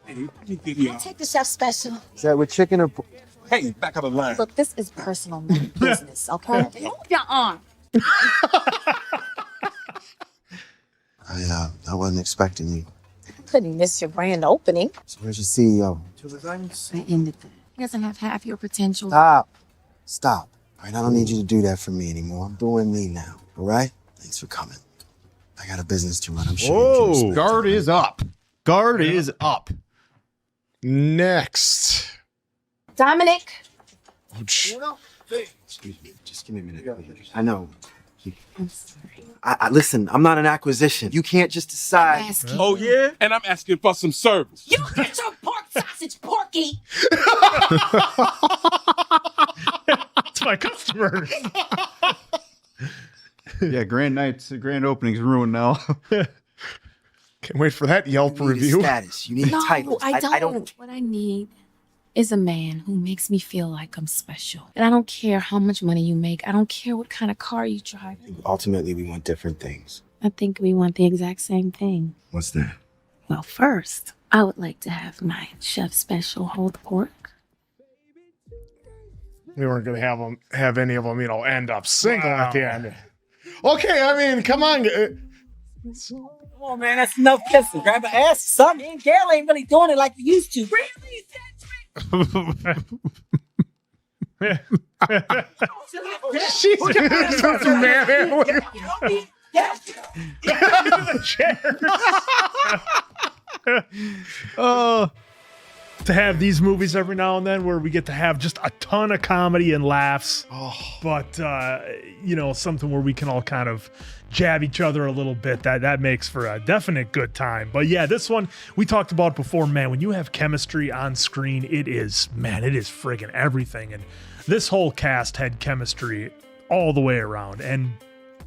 Take the chef special. Is that with chicken or? Hey, back of the line. Look, this is personal, not business, okay? Move your arm. I wasn't expecting you. Couldn't miss your grand opening. So where's your CEO? I ended that. He doesn't have half your potential. Stop. All right, I don't need you to do that for me anymore. I'm doing me now. All right? Thanks for coming. I got a business to run. I'm sure you can respect Guard it. is up. Guard is up. Next. Dominic. Excuse me. Just give me a minute. I know. I'm sorry. I listen, I'm not an acquisition. You can't just decide. Oh, yeah? And I'm asking for some service. You get your pork Sausage Porky. It's my customers. Yeah, grand opening's ruined now. Can't wait for that Yelp You need a review. status. You need No, titles. I don't. What I need is a man who makes me feel like I'm special. And I don't care how much money you make. I don't care what kind of car you drive. Ultimately, we want different things. I think we want the exact same thing. What's that? Well, first, I would like to have my chef special hold pork. We weren't going to have any of them, end up single at the end. Okay, I mean, come on. Come on, man. That's enough kissing. Grab an ass or something. Me and Gail ain't really doing it like we used to. She's To have these movies every now and then where we get to have just a ton of comedy and laughs, but something where we can all kind of jab each other a little bit, that makes for a definite good time. But yeah, this one we talked about before, man. When you have chemistry on screen, it is friggin' everything. And this whole cast had chemistry all the way around, and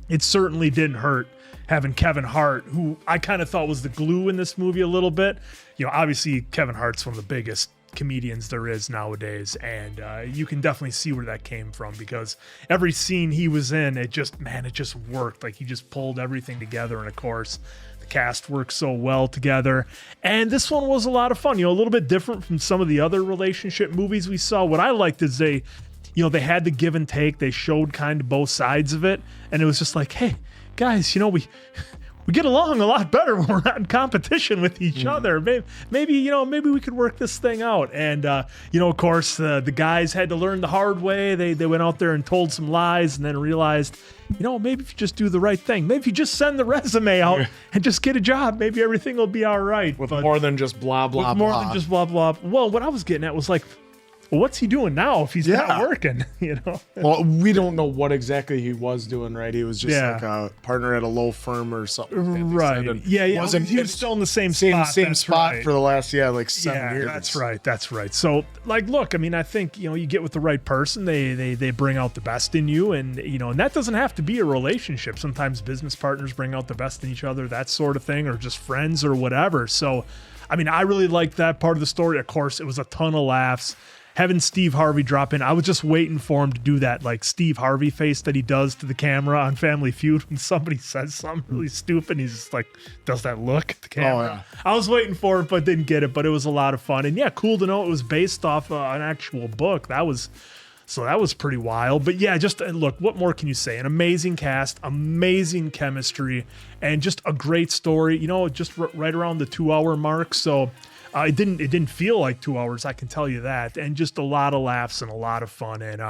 it certainly didn't hurt having Kevin Hart, who I kind of thought was the glue in this movie a little bit. Obviously Kevin Hart's one of the biggest comedians there is nowadays, and you can definitely see where that came from, because every scene he was in, it just worked. Like, he just pulled everything together, and of course the cast worked so well together. And this one was a lot of fun, a little bit different from some of the other relationship movies we saw. What I liked is they had the give and take. They showed kind of both sides of it, and it was just like, hey guys, we get along a lot better when we're not in competition with each other. Maybe we could work this thing out. And of course, the guys had to learn the hard way. They went out there and told some lies, and then realized, maybe if you just do the right thing, maybe if you just send the resume out and just get a job, maybe everything will be all right. With more than just blah blah with blah. More than just blah blah. Well, what I was getting at was like, well, what's he doing now if he's not working? Well, we don't know what exactly he was doing, right? He was just like a partner at a low firm or something. Right. Yeah. He was still in the same spot for the last 7 years. That's right. So, look, I think you get with the right person, they bring out the best in you, and and that doesn't have to be a relationship. Sometimes business partners bring out the best in each other, that sort of thing, or just friends or whatever. So, I really liked that part of the story. Of course, it was a ton of laughs. Having Steve Harvey drop in, I was just waiting for him to do that Steve Harvey face that he does to the camera on Family Feud when somebody says something really stupid. He's just does that look at the camera. I was waiting for it, but didn't get it. But it was a lot of fun, and yeah, cool to know it was based off an actual book. That was pretty wild. But yeah, just look, what more can you say? An amazing cast, amazing chemistry, and just a great story. Just right around the 2-hour mark. So. It didn't feel like 2 hours, I can tell you that. And just a lot of laughs and a lot of fun. And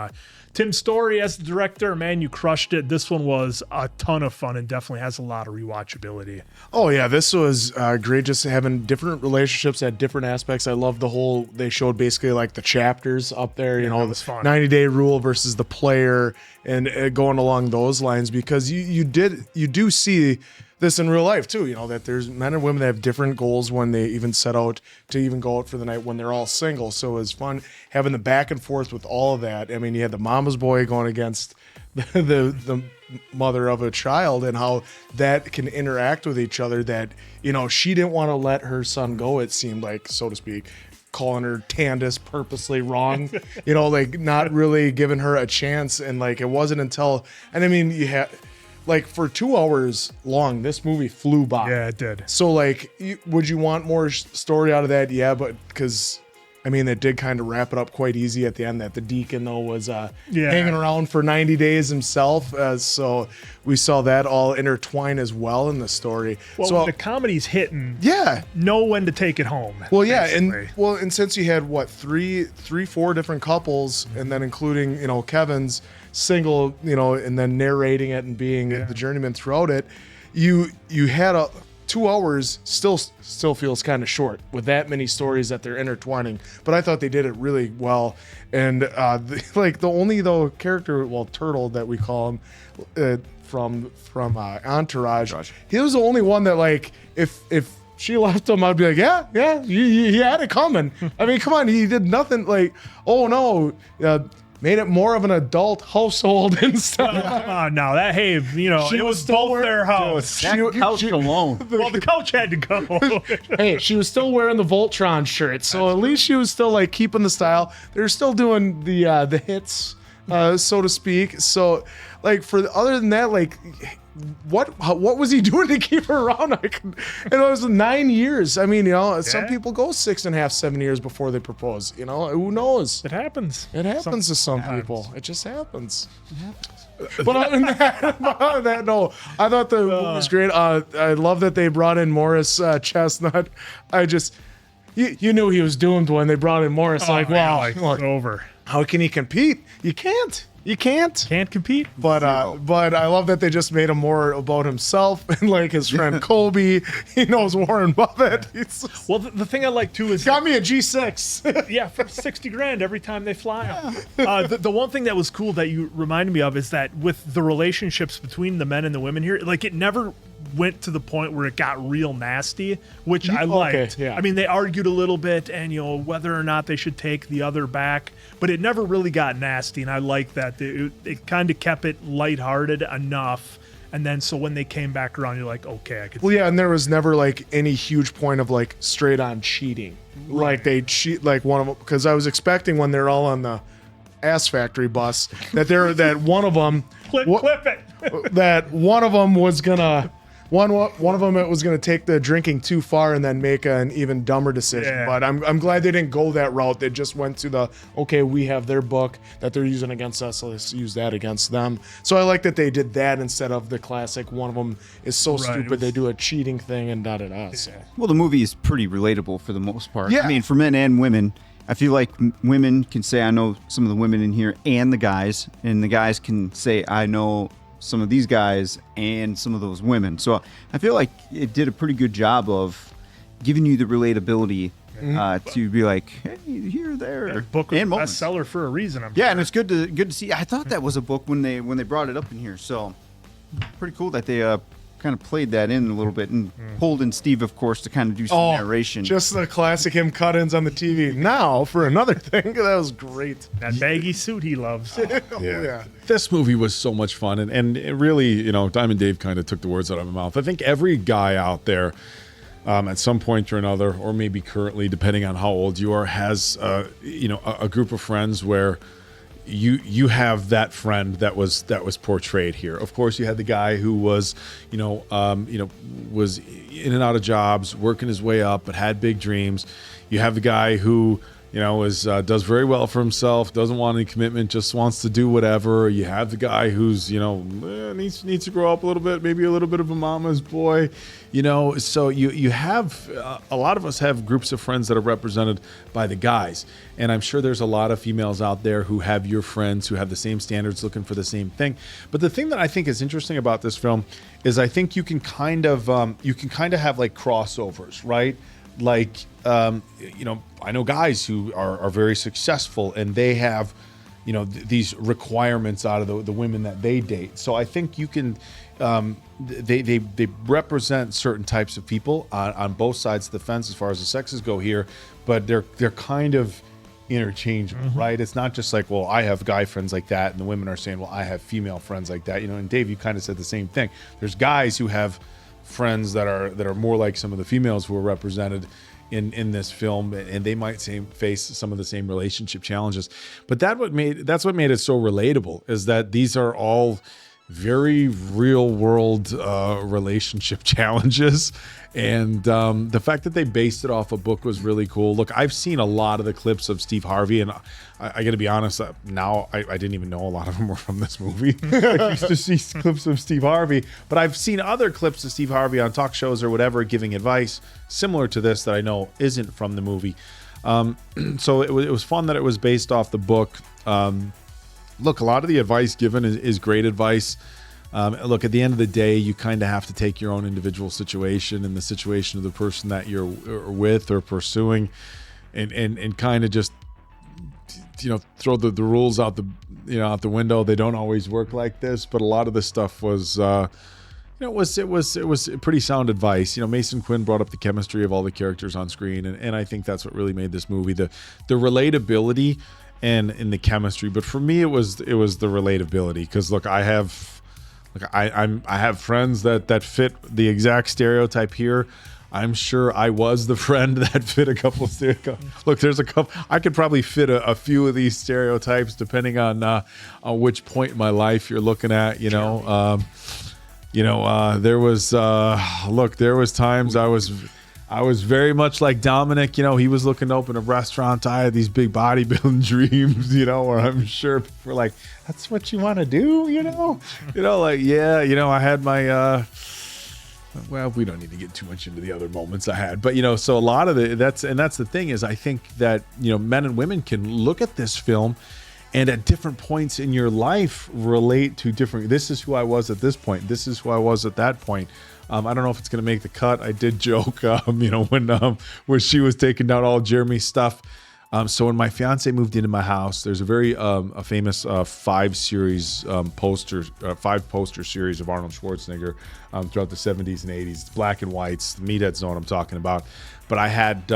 Tim Story as the director, man, you crushed it. This one was a ton of fun and definitely has a lot of rewatchability. Oh yeah, this was great, just having different relationships at different aspects. I love they showed basically the chapters up there, that was fun. 90-day rule versus the player, and going along those lines, because you do see this in real life too, that there's men and women that have different goals when they even set out to even go out for the night when they're all single. So it was fun having the back and forth with all of that. You had the mama's boy going against the mother of a child, and how that can interact with each other, that she didn't want to let her son go, it seemed like, so to speak, calling her Tandis purposely wrong, not really giving her a chance. And it wasn't until, you had for 2 hours long, this movie flew by. Yeah, it did. So would you want more story out of that? Yeah, but because it did kind of wrap it up quite easy at the end, that the deacon though was hanging around for 90 days himself. So we saw that all intertwine as well in the story. Well, so when the comedy's hitting, yeah, know when to take it home. Well, yeah, and since you had 4 different couples, and then including Kevin's single, and then narrating it and being the journeyman throughout it, you had 2 hours still feels kind of short with that many stories that they're intertwining. But I thought they did it really well. And the only character, Turtle that we call him, from Entourage, he was the only one that if she left him, I'd be like, yeah, he had it coming. I mean, come on, he did nothing like, oh no, made it more of an adult household and stuff. Come on now, that it was still both their house. Couch alone. Well, the couch had to go. Hey, she was still wearing the Voltron shirt, so at least she was still like keeping the style. They're still doing the hits, so to speak. So, like other than that, like. What was he doing to keep her around? And it was 9 years. I mean, some people go 6.5, 7 years before they propose. Who knows? It happens. It happens to some people. It just happens. But other than that, no. I thought the movie was great. I love that they brought in Morris Chestnut. You knew he was doomed when they brought in Morris. Wow, it's over. How can he compete? You can't. Can't compete. But I love that they just made him more about himself and like his friend Kobe. He knows Warren Buffett. Well, the thing I like too is got me a G6. Yeah, for $60,000 every time they fly him. The one thing that was cool that you reminded me of is that with the relationships between the men and the women here, like it never went to the point where it got real nasty, which I liked. Yeah. I mean, they argued a little bit and whether or not they should take the other back, but it never really got nasty, and I like that. It kind of kept it lighthearted enough, and then so when they came back around, you're like, okay, I could. Well, yeah, and there was never like any huge point of like straight on cheating. Right. Like they cheat like one of them, because I was expecting when they're all on the Ass Factory bus that one of them clip it. That one of them was gonna. One of them it was going to take the drinking too far and then make an even dumber decision. Yeah. But I'm glad they didn't go that route. They just went to we have their book that they're using against us, so let's use that against them. So I like that they did that instead of the classic one of them is so stupid they do a cheating thing and da-da-da. So. Well, the movie is pretty relatable for the most part. Yeah. I mean, for men and women. I feel like women can say, I know some of the women in here and the guys can say, I know some of these guys and some of those women. So I feel like it did a pretty good job of giving you the relatability to be like, hey, here, there. Yeah, book was a bestseller for a reason. And it's good to see. I thought that was a book when they brought it up in here. So pretty cool that they kind of played that in a little bit and pulled in Steve, of course, to kind of do some narration. Just the classic him cut-ins on the TV. Now for another thing. That was great. That baggy suit he loves. Yeah. This movie was so much fun, and it really, Diamond Dave kind of took the words out of my mouth. I think every guy out there, at some point or another, or maybe currently, depending on how old you are, has a group of friends where you have that friend that was portrayed here. Of course, you had the guy who was, was in and out of jobs, working his way up, but had big dreams. You have the guy who, does very well for himself, doesn't want any commitment, just wants to do whatever. You have the guy who's, needs to grow up a little bit, maybe a little bit of a mama's boy, So you have a lot of us have groups of friends that are represented by the guys, and I'm sure there's a lot of females out there who have your friends who have the same standards, looking for the same thing. But the thing that I think is interesting about this film is I think you can kind of have like crossovers, right? Like, I know guys who are very successful and they have, these requirements out of the women that they date. So I think you can, they represent certain types of people on both sides of the fence as far as the sexes go here, but they're kind of interchangeable, right? It's not just like, well, I have guy friends like that, and the women are saying, well, I have female friends like that. And Dave, you kind of said the same thing. There's guys who have friends that are more like some of the females who are represented in this film, and they might face some of the same relationship challenges. But that's what made it so relatable, is that these are all very real world relationship challenges, and the fact that they based it off a book was really cool. Look, I've seen a lot of the clips of Steve Harvey, and I gotta be honest, now I didn't even know a lot of them were from this movie. I used to see clips of Steve Harvey, but I've seen other clips of Steve Harvey on talk shows or whatever giving advice similar to this that I know isn't from the movie. So it was fun that it was based off the book. Look, a lot of the advice given is great advice. Look, at the end of the day, you kind of have to take your own individual situation and the situation of the person that you're with or pursuing, and kind of just throw the rules out the window. They don't always work like this, but a lot of this stuff was it was pretty sound advice. Mason Quinn brought up the chemistry of all the characters on screen, and I think that's what really made this movie, the relatability and the chemistry. But for me, it was the relatability, because look, I have friends that fit the exact stereotype here. I'm sure I was the friend that fit a couple of stereotypes. Look, there's a couple. I could probably fit a few of these stereotypes depending on which point in my life you're looking at. There was there was times I was very much like Dominic. He was looking to open a restaurant. I had these big bodybuilding dreams. Where I'm sure people were like, "That's what you want to do?" I had my. Well, we don't need to get too much into the other moments I had, but so a lot of that's the thing is, I think that men and women can look at this film and at different points in your life relate to different. This is who I was at this point. This is who I was at that point. I don't know if it's going to make the cut. I did joke, when she was taking down all Jeremy's stuff. So when my fiance moved into my house, there's a very a famous 5 poster series of Arnold Schwarzenegger throughout the 70s and 80s. It's black and whites. The meatheads know what I'm talking about. But I had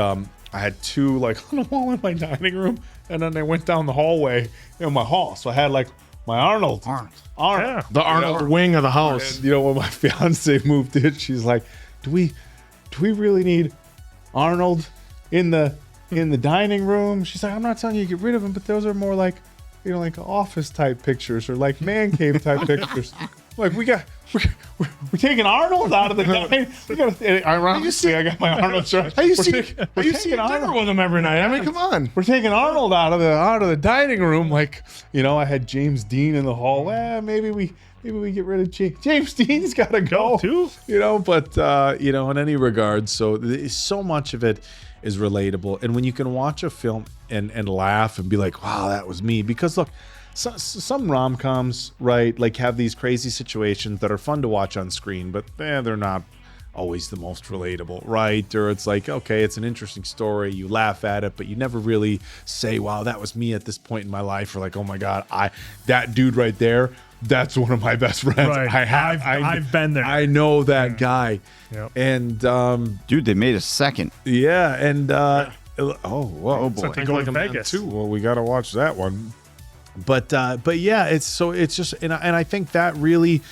2 like on the wall in my dining room, and then they went down the hallway in my hall. So I had like my Arnold, yeah, the Arnold wing of the house. And, when my fiance moved in, she's like, "Do we really need Arnold in the dining room?" She's like, "I'm not telling you to get rid of them, but those are more like, like office type pictures or like man cave type pictures. Like we're taking Arnold out of the dining. Ironically, I got my Arnold shirt. You see dinner with him every night. I mean, come on. We're taking Arnold out of the dining room. Like, I had James Dean in the hall. Well, maybe we get rid of James Dean's got to go too. But in any regard, so much of it is relatable. And when you can watch a film and laugh and be like, wow, that was me. Because look, some rom-coms, right, like have these crazy situations that are fun to watch on screen, but they're not always the most relatable, right? Or it's like, okay, it's an interesting story, you laugh at it, but you never really say, wow, that was me at this point in my life. Or like, oh my God, that dude right there, that's one of my best friends. Right. I've been there. I know that guy. Yep. And dude, they made a second. Yeah, and oh boy, Something going to Vegas too. Well, we got to watch that one. But yeah, it's just, and I think that really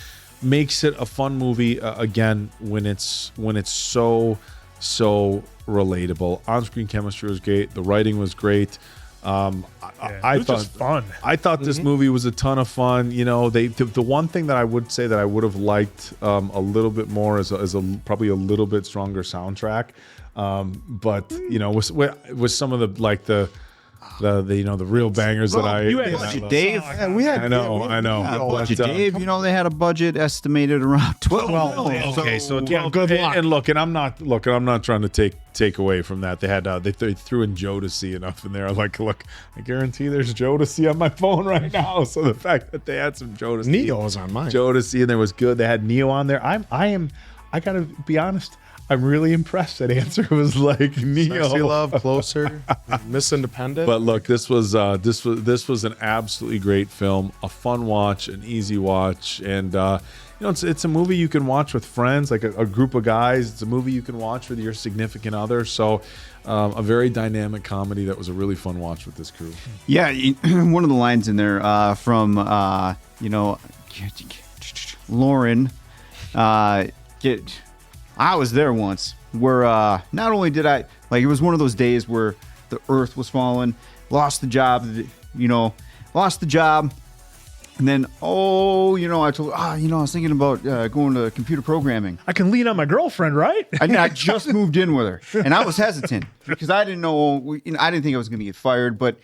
makes it a fun movie again when it's so relatable. On-screen chemistry was great. The writing was great. I thought fun. I thought this movie was a ton of fun. The one thing that I would say that I would have liked a little bit more is probably a little bit stronger soundtrack. But with some of the real bangers that I Dave. Yeah, we had. I know. Budget Dave. They had a budget estimated around 12. Well, okay, so good luck. And look, I'm not trying to take away from that. They had they threw in Jodeci enough in there. Like, look, I guarantee there's Jodeci on my phone right now. So the fact that they had some Jodeci, Neo was on mine. Jodeci, and there was good. They had Neo on there. I gotta be honest. I'm really impressed. That answer was like Neo. Sexy Love, Closer, Miss Independent. But look, this was an absolutely great film, a fun watch, an easy watch, and it's a movie you can watch with friends, like a group of guys. It's a movie you can watch with your significant other. So, a very dynamic comedy that was a really fun watch with this crew. Yeah, one of the lines in there from Lauren. I was there once where not only did I, like, it was one of those days where the earth was falling, lost the job, and then, I told I was thinking about going to computer programming. I can lean on my girlfriend, right? I just moved in with her, and I was hesitant because I didn't know, I didn't think I was going to get fired, but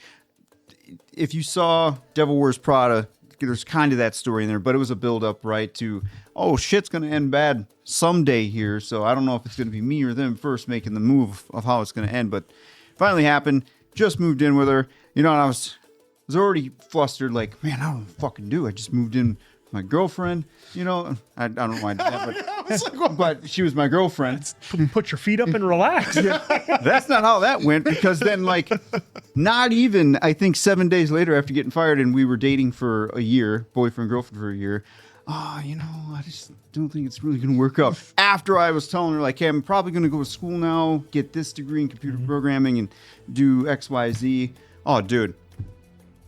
if you saw Devil Wears Prada, there's kind of that story in there, but it was a build-up, right, to, shit's going to end bad someday here, so I don't know if it's going to be me or them first making the move of how it's going to end, but finally happened, just moved in with her, and I was already flustered, like, man, I don't know what to fucking do. I just moved in with my girlfriend, I don't know why I did that, but she was my girlfriend. Put your feet up and relax. That's not how that went, because then, like, not even, I think 7 days later after getting fired, and we were dating for a year, boyfriend, girlfriend for a year, I just don't think it's really gonna work out. After I was telling her, like, hey, I'm probably gonna go to school now, get this degree in computer programming, and do X, Y, Z. Oh, dude,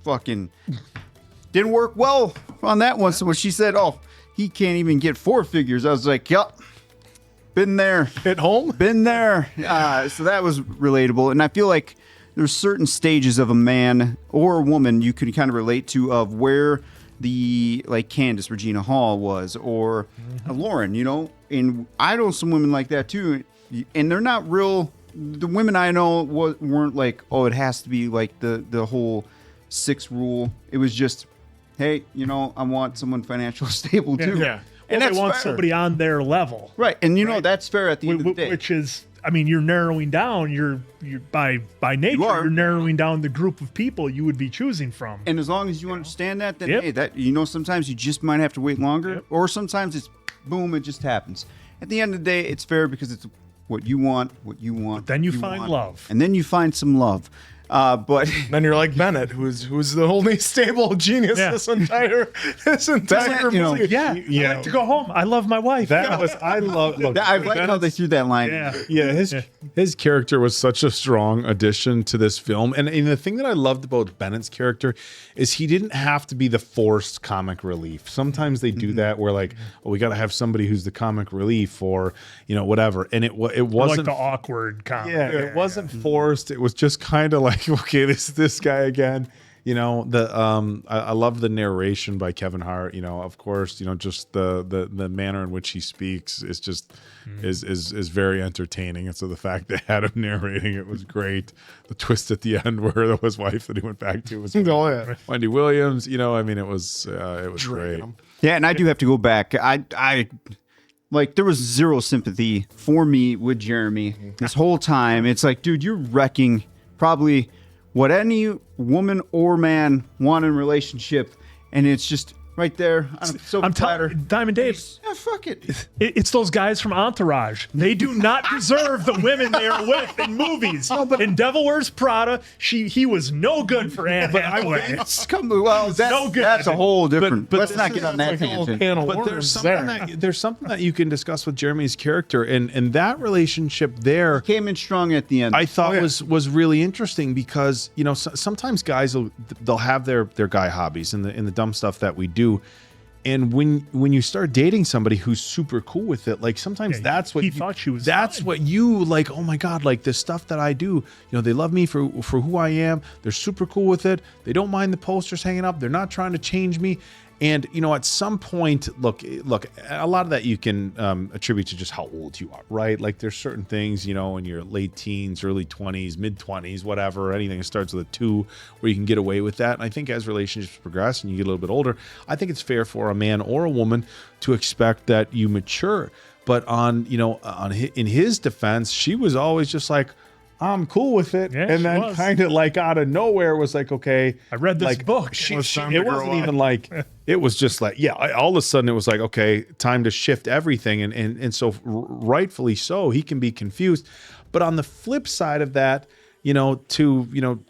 fucking didn't work well on that one. So when she said, oh, he can't even get 4 figures, I was like, yup, been there. At home? Been there. So that was relatable. And I feel like there's certain stages of a man or a woman you can kind of relate to of where the, like Candace, Regina Hall was, or Lauren, and I know some women like that too. And they're not real, the women I know weren't like, oh, it has to be like the whole 6 rule. It was just, hey, I want someone financially stable too. Yeah. And Well, that's they want fair. somebody on their level. Right. And that's fair at the end of the day. Which is, you're narrowing down, you're by nature, you're narrowing down the group of people you would be choosing from. And as long as you understand that, then hey, that sometimes you just might have to wait longer, or sometimes it's boom, it just happens. At the end of the day, it's fair because it's what you want. But then you find love, and then you find some love. But then you're like Bennett, who's the only stable genius this entire movie. I like to go home. I love my wife. That was I love. Look, I like how they threw that line. His character was such a strong addition to this film, and the thing that I loved about Bennett's character is he didn't have to be the forced comic relief. Sometimes they do that where like, oh, we got to have somebody who's the comic relief, or whatever, and it wasn't like the awkward comic. It wasn't forced. It was just kind of like, okay, this guy again. I love the narration by Kevin Hart. Of course, just the manner in which he speaks is just is very entertaining. And so the fact they had him narrating it was great. The twist at the end where his wife that he went back to was Wendy Williams. It was great. Yeah, and I do have to go back. I like, there was zero sympathy for me with Jeremy this whole time. It's like, dude, you're wrecking probably what any woman or man want in a relationship, and it's just right there. I'm flattered. Diamond Dave. Yeah, fuck it. It's those guys from Entourage. They do not deserve the women they are with in movies. In Devil Wears Prada, he was no good for Anne Hathaway. That's no good. That's a whole different. But let's not get on that tangent. But there's something that you can discuss with Jeremy's character, and that relationship there came in strong at the end. I thought was really interesting because sometimes guys they'll have their guy hobbies and the dumb stuff that we do. And when you start dating somebody who's super cool with it, like sometimes that's what he thought she was. That's what you like. Oh my God! Like the stuff that I do, they love me for who I am. They're super cool with it. They don't mind the posters hanging up. They're not trying to change me. And at some point, look, a lot of that you can attribute to just how old you are, right? Like there's certain things, in your late teens, early 20s, mid 20s, whatever, anything that starts with a 2 where you can get away with that. And I think as relationships progress and you get a little bit older, I think it's fair for a man or a woman to expect that you mature. But in his defense, she was always just like, I'm cool with it. Yeah, and then kind of like out of nowhere was like, okay, I read this book. It wasn't even like, it was just like, all of a sudden it was like, okay, time to shift everything. And so rightfully so, he can be confused. But on the flip side of that, to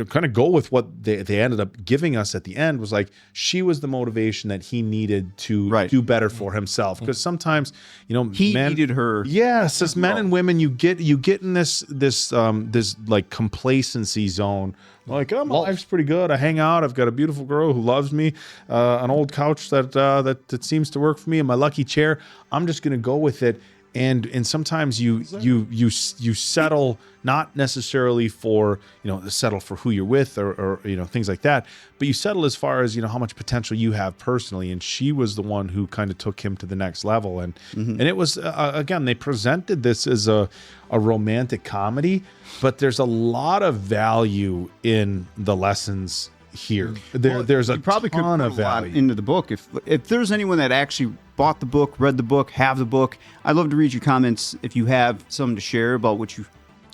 kind of go with what they ended up giving us at the end was like, she was the motivation that he needed to do better for himself. Because sometimes, he needed her. Yes, as men and women, you get in this like complacency zone. Like, oh, my life's pretty good. I hang out. I've got a beautiful girl who loves me. An old couch that seems to work for me, and my lucky chair. I'm just gonna go with it. And sometimes you settle not necessarily for settle for who you're with or things like that, but you settle as far as how much potential you have personally. And she was the one who kind of took him to the next level. And it was again, they presented this as a romantic comedy, but there's a lot of value in the lessons here. There's a probably could ton put of a lot value into the book. If there's anyone that actually bought the book, read the book, have the book, I'd love to read your comments if you have something to share about what you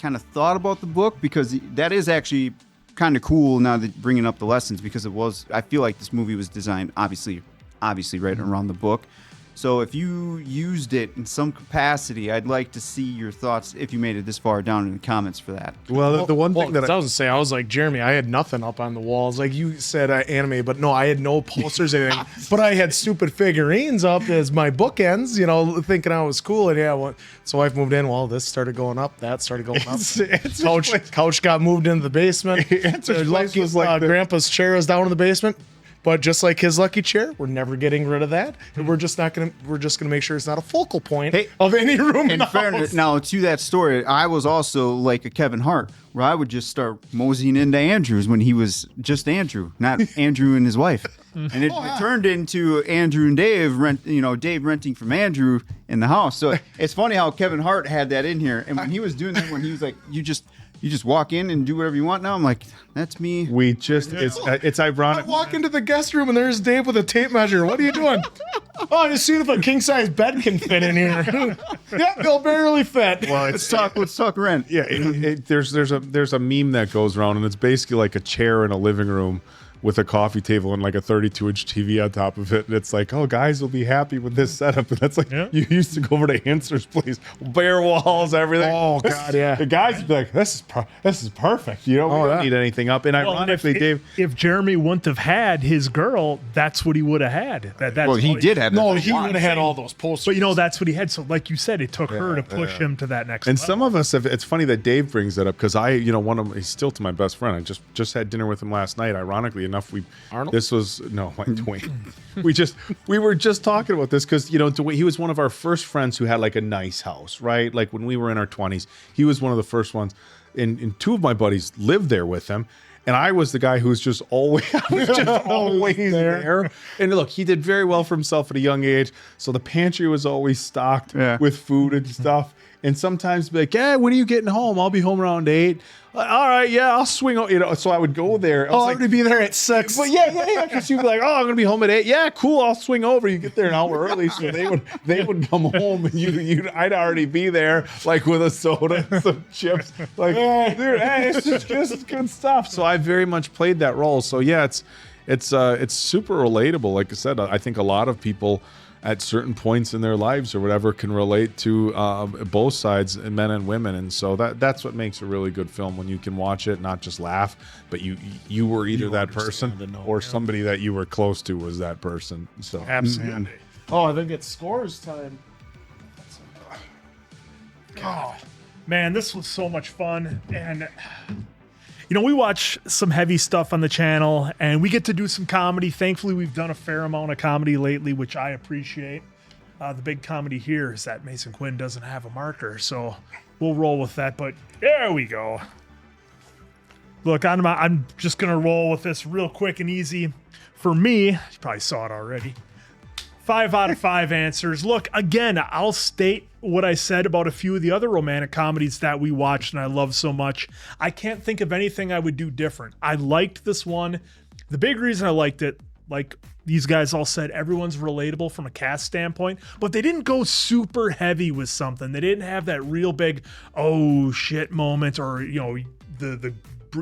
kind of thought about the book, because that is actually kind of cool now that bringing up the lessons, because I feel like this movie was designed obviously right around the book. So if you used it in some capacity, I'd like to see your thoughts if you made it this far down in the comments for that. Well, the one thing that I was gonna say, I was like, Jeremy, I had nothing up on the walls. Like you said, anime, but no, I had no posters or anything. But I had stupid figurines up as my bookends, you know, thinking I was cool. And so I've moved in. Well, this started going up, that started going up. Couch got moved into the basement. Grandpa's chair is down in the basement. But just like his lucky chair, we're never getting rid of that. And we're just gonna make sure it's not a focal point of any room in the fairness, house. now to that story, I was also like a Kevin Hart, where I would just start moseying into Andrew's when he was just Andrew, not Andrew and his wife. And it turned into Andrew and Dave Dave renting from Andrew in the house. So it's funny how Kevin Hart had that in here. And when he was doing that, when he was like, you just walk in and do whatever you want. Now I'm like, that's me. It's ironic. I walk into the guest room and there's Dave with a tape measure. What are you doing? Oh, just see if a king size bed can fit in here. Yeah, they'll barely fit. Well, let's talk rent. Yeah, there's a meme that goes around, and it's basically like a chair in a living room with a coffee table and like a 32-inch TV on top of it. And it's like, oh, guys will be happy with this setup. And that's like, you used to go over to Henson's place, bare walls, everything. Oh, God, yeah. The guys would be like, this is perfect. You know, we don't need anything up. And ironically, Dave... If Jeremy wouldn't have had his girl, that's what he would have had. He did have that. No, he would have had all those posters. But, that's what he had. So, like you said, it took her to push him to that next And level. some of us, it's funny that Dave brings that up because he's still to my best friend. I just had dinner with him last night. Ironically enough, this was my twin. we were just talking about this because he was one of our first friends who had like a nice house, right? Like when we were in our 20s, he was one of the first ones. And two of my buddies lived there with him. And I was the guy who was just always there. And look, he did very well for himself at a young age. So the pantry was always stocked with food and stuff. And sometimes be like, yeah, when are you getting home? I'll be home around 8. All right, yeah, I'll swing. So I would go there. I'm going to be there at 6. But yeah, because you'd be like, oh, I'm going to be home at 8. Yeah, cool. I'll swing over. You get there an hour early, so they would come home, and I'd already be there, like with a soda, and some chips. Like, dude, it's just good stuff. So I very much played that role. So yeah, it's super relatable. Like I said, I think a lot of people at certain points in their lives or whatever can relate to both sides, men and women, and so that's what makes a really good film, when you can watch it, not just laugh, but you were either that person or somebody that you were close to was that person. So absolutely. Oh, I think it's scores time. Oh man, this was so much fun. And we watch some heavy stuff on the channel, and we get to do some comedy. Thankfully, we've done a fair amount of comedy lately, which I appreciate. The big comedy here is that Mason Quinn doesn't have a marker, so we'll roll with that. But there we go. Look, I'm just going to roll with this real quick and easy. For me, you probably saw it already, 5 out of 5 answers. Look, again, I'll state what I said about a few of the other romantic comedies that we watched and I love so much. I can't think of anything I would do different. I liked this one. The big reason I liked it, like these guys all said, everyone's relatable from a cast standpoint, but they didn't go super heavy with something. They didn't have that real big, oh shit moment, or, the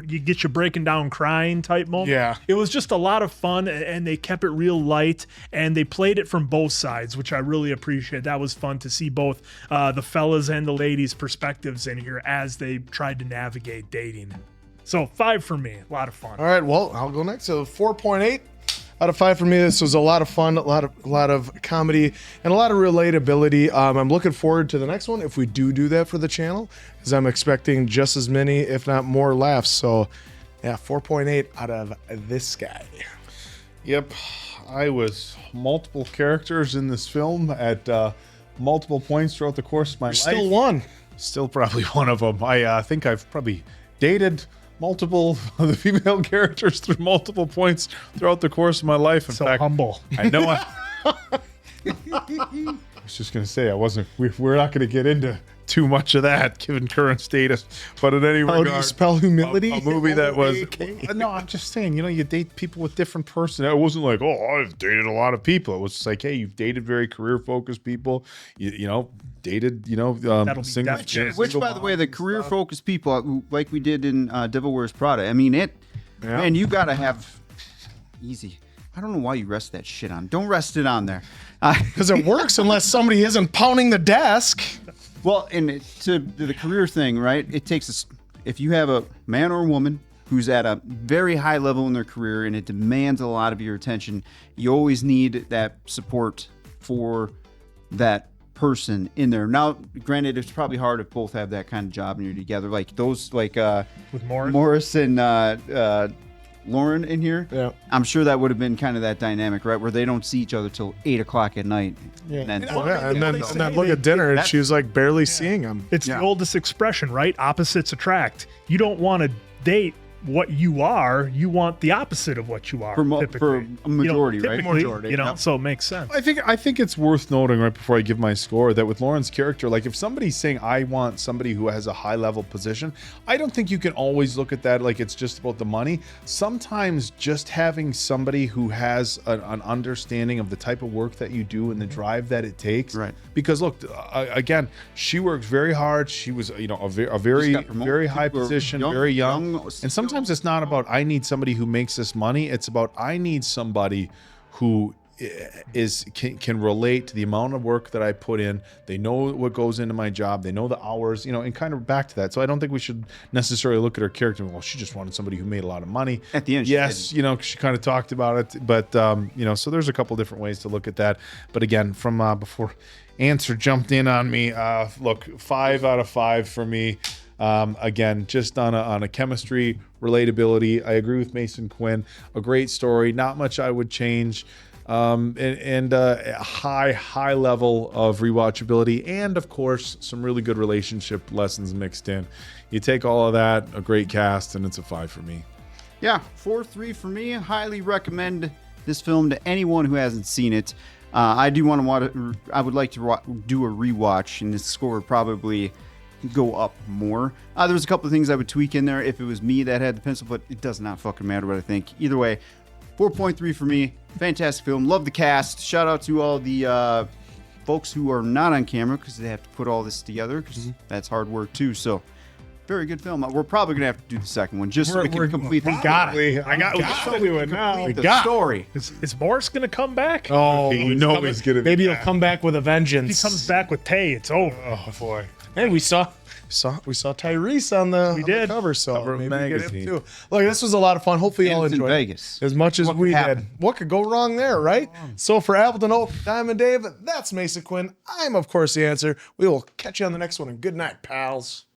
you get you breaking down crying type moment. Yeah. It was just a lot of fun, and they kept it real light, and they played it from both sides, which I really appreciate. That was fun to see both the fellas and the ladies' perspectives in here as they tried to navigate dating. So 5 for me, a lot of fun. All right, well, I'll go next. So 4.8 out of 5 for me. This was a lot of fun, a lot of comedy, and a lot of relatability. I'm looking forward to the next one if we do that for the channel, because I'm expecting just as many, if not more, laughs. So, yeah, 4.8 out of this guy. Yep, I was multiple characters in this film at multiple points throughout the course of my life. Still one. Still probably one of them. I think I've probably dated multiple of the female characters through multiple points throughout the course of my life. In fact, humble. I know. I was just gonna say we're not gonna get into too much of that given current status, but in any regard, how do you spell humility? A movie that was no, I'm just saying, you date people with different personalities. It wasn't like, oh, I've dated a lot of people. It was just like, hey, you've dated very career focused people. Dated single, which by the way, the career focused people, like we did in Devil Wears Prada. I mean, man, you gotta have easy. I don't know why you rest that shit on. Don't rest it on there. Because it works unless somebody isn't pounding the desk. Well, and to the career thing, right? It takes if you have a man or a woman who's at a very high level in their career and it demands a lot of your attention, you always need that support for that person in there. Now, granted, it's probably hard if both have that kind of job and you're together. Like those, with Morris and Lauren in here. Yeah, I'm sure that would have been kind of that dynamic, right, where they don't see each other till 8 o'clock at night. Yeah, and then look at dinner, and she's like barely seeing him. It's the oldest expression, right? Opposites attract. You don't want to date what you are, you want the opposite of what you are. For a majority, right? Majority, so it makes sense. I think it's worth noting right before I give my score that with Lauren's character, like if somebody's saying I want somebody who has a high level position, I don't think you can always look at that like it's just about the money. Sometimes just having somebody who has an understanding of the type of work that you do and the drive that it takes. Right. Because look, again, she works very hard. She was, a very high position, very young, and sometimes it's not about I need somebody who makes this money. It's about I need somebody who can relate to the amount of work that I put in. They know what goes into my job. They know the hours, and kind of back to that. So I don't think we should necessarily look at her character and, well, she just wanted somebody who made a lot of money. At the end, yes, she kind of talked about it, but so there's a couple different ways to look at that. But again, from before Answer jumped in on me, look, 5 out of 5 for me. Again, just on a chemistry relatability, I agree with Mason Quinn. A great story, not much I would change, and a high level of rewatchability, and of course some really good relationship lessons mixed in. You take all of that, a great cast, and it's a 5 for me. Yeah, 4-3 for me. Highly recommend this film to anyone who hasn't seen it. I would like to do a rewatch, and this score would probably go up more. There was a couple of things I would tweak in there if it was me that had the pencil, but it does not fucking matter what I think. Either way, 4.3 for me. Fantastic film. Love the cast. Shout out to all the folks who are not on camera because they have to put all this together because that's hard work too. So, very good film. We're probably gonna have to do the second one just so we can complete the story. Is Morris gonna come back? Oh, he's gonna. Maybe he'll come back with a vengeance. If he comes back with Tay, it's over. Oh boy. Hey, we saw Tyrese on the cover, so maybe we get him too. Look, this was a lot of fun. Hopefully y'all enjoyed Vegas. as much as we did. What could go wrong there, right? So for Appleton Oak, Diamond Dave, that's Mason Quinn. I'm of course the answer. We will catch you on the next one, and good night, pals.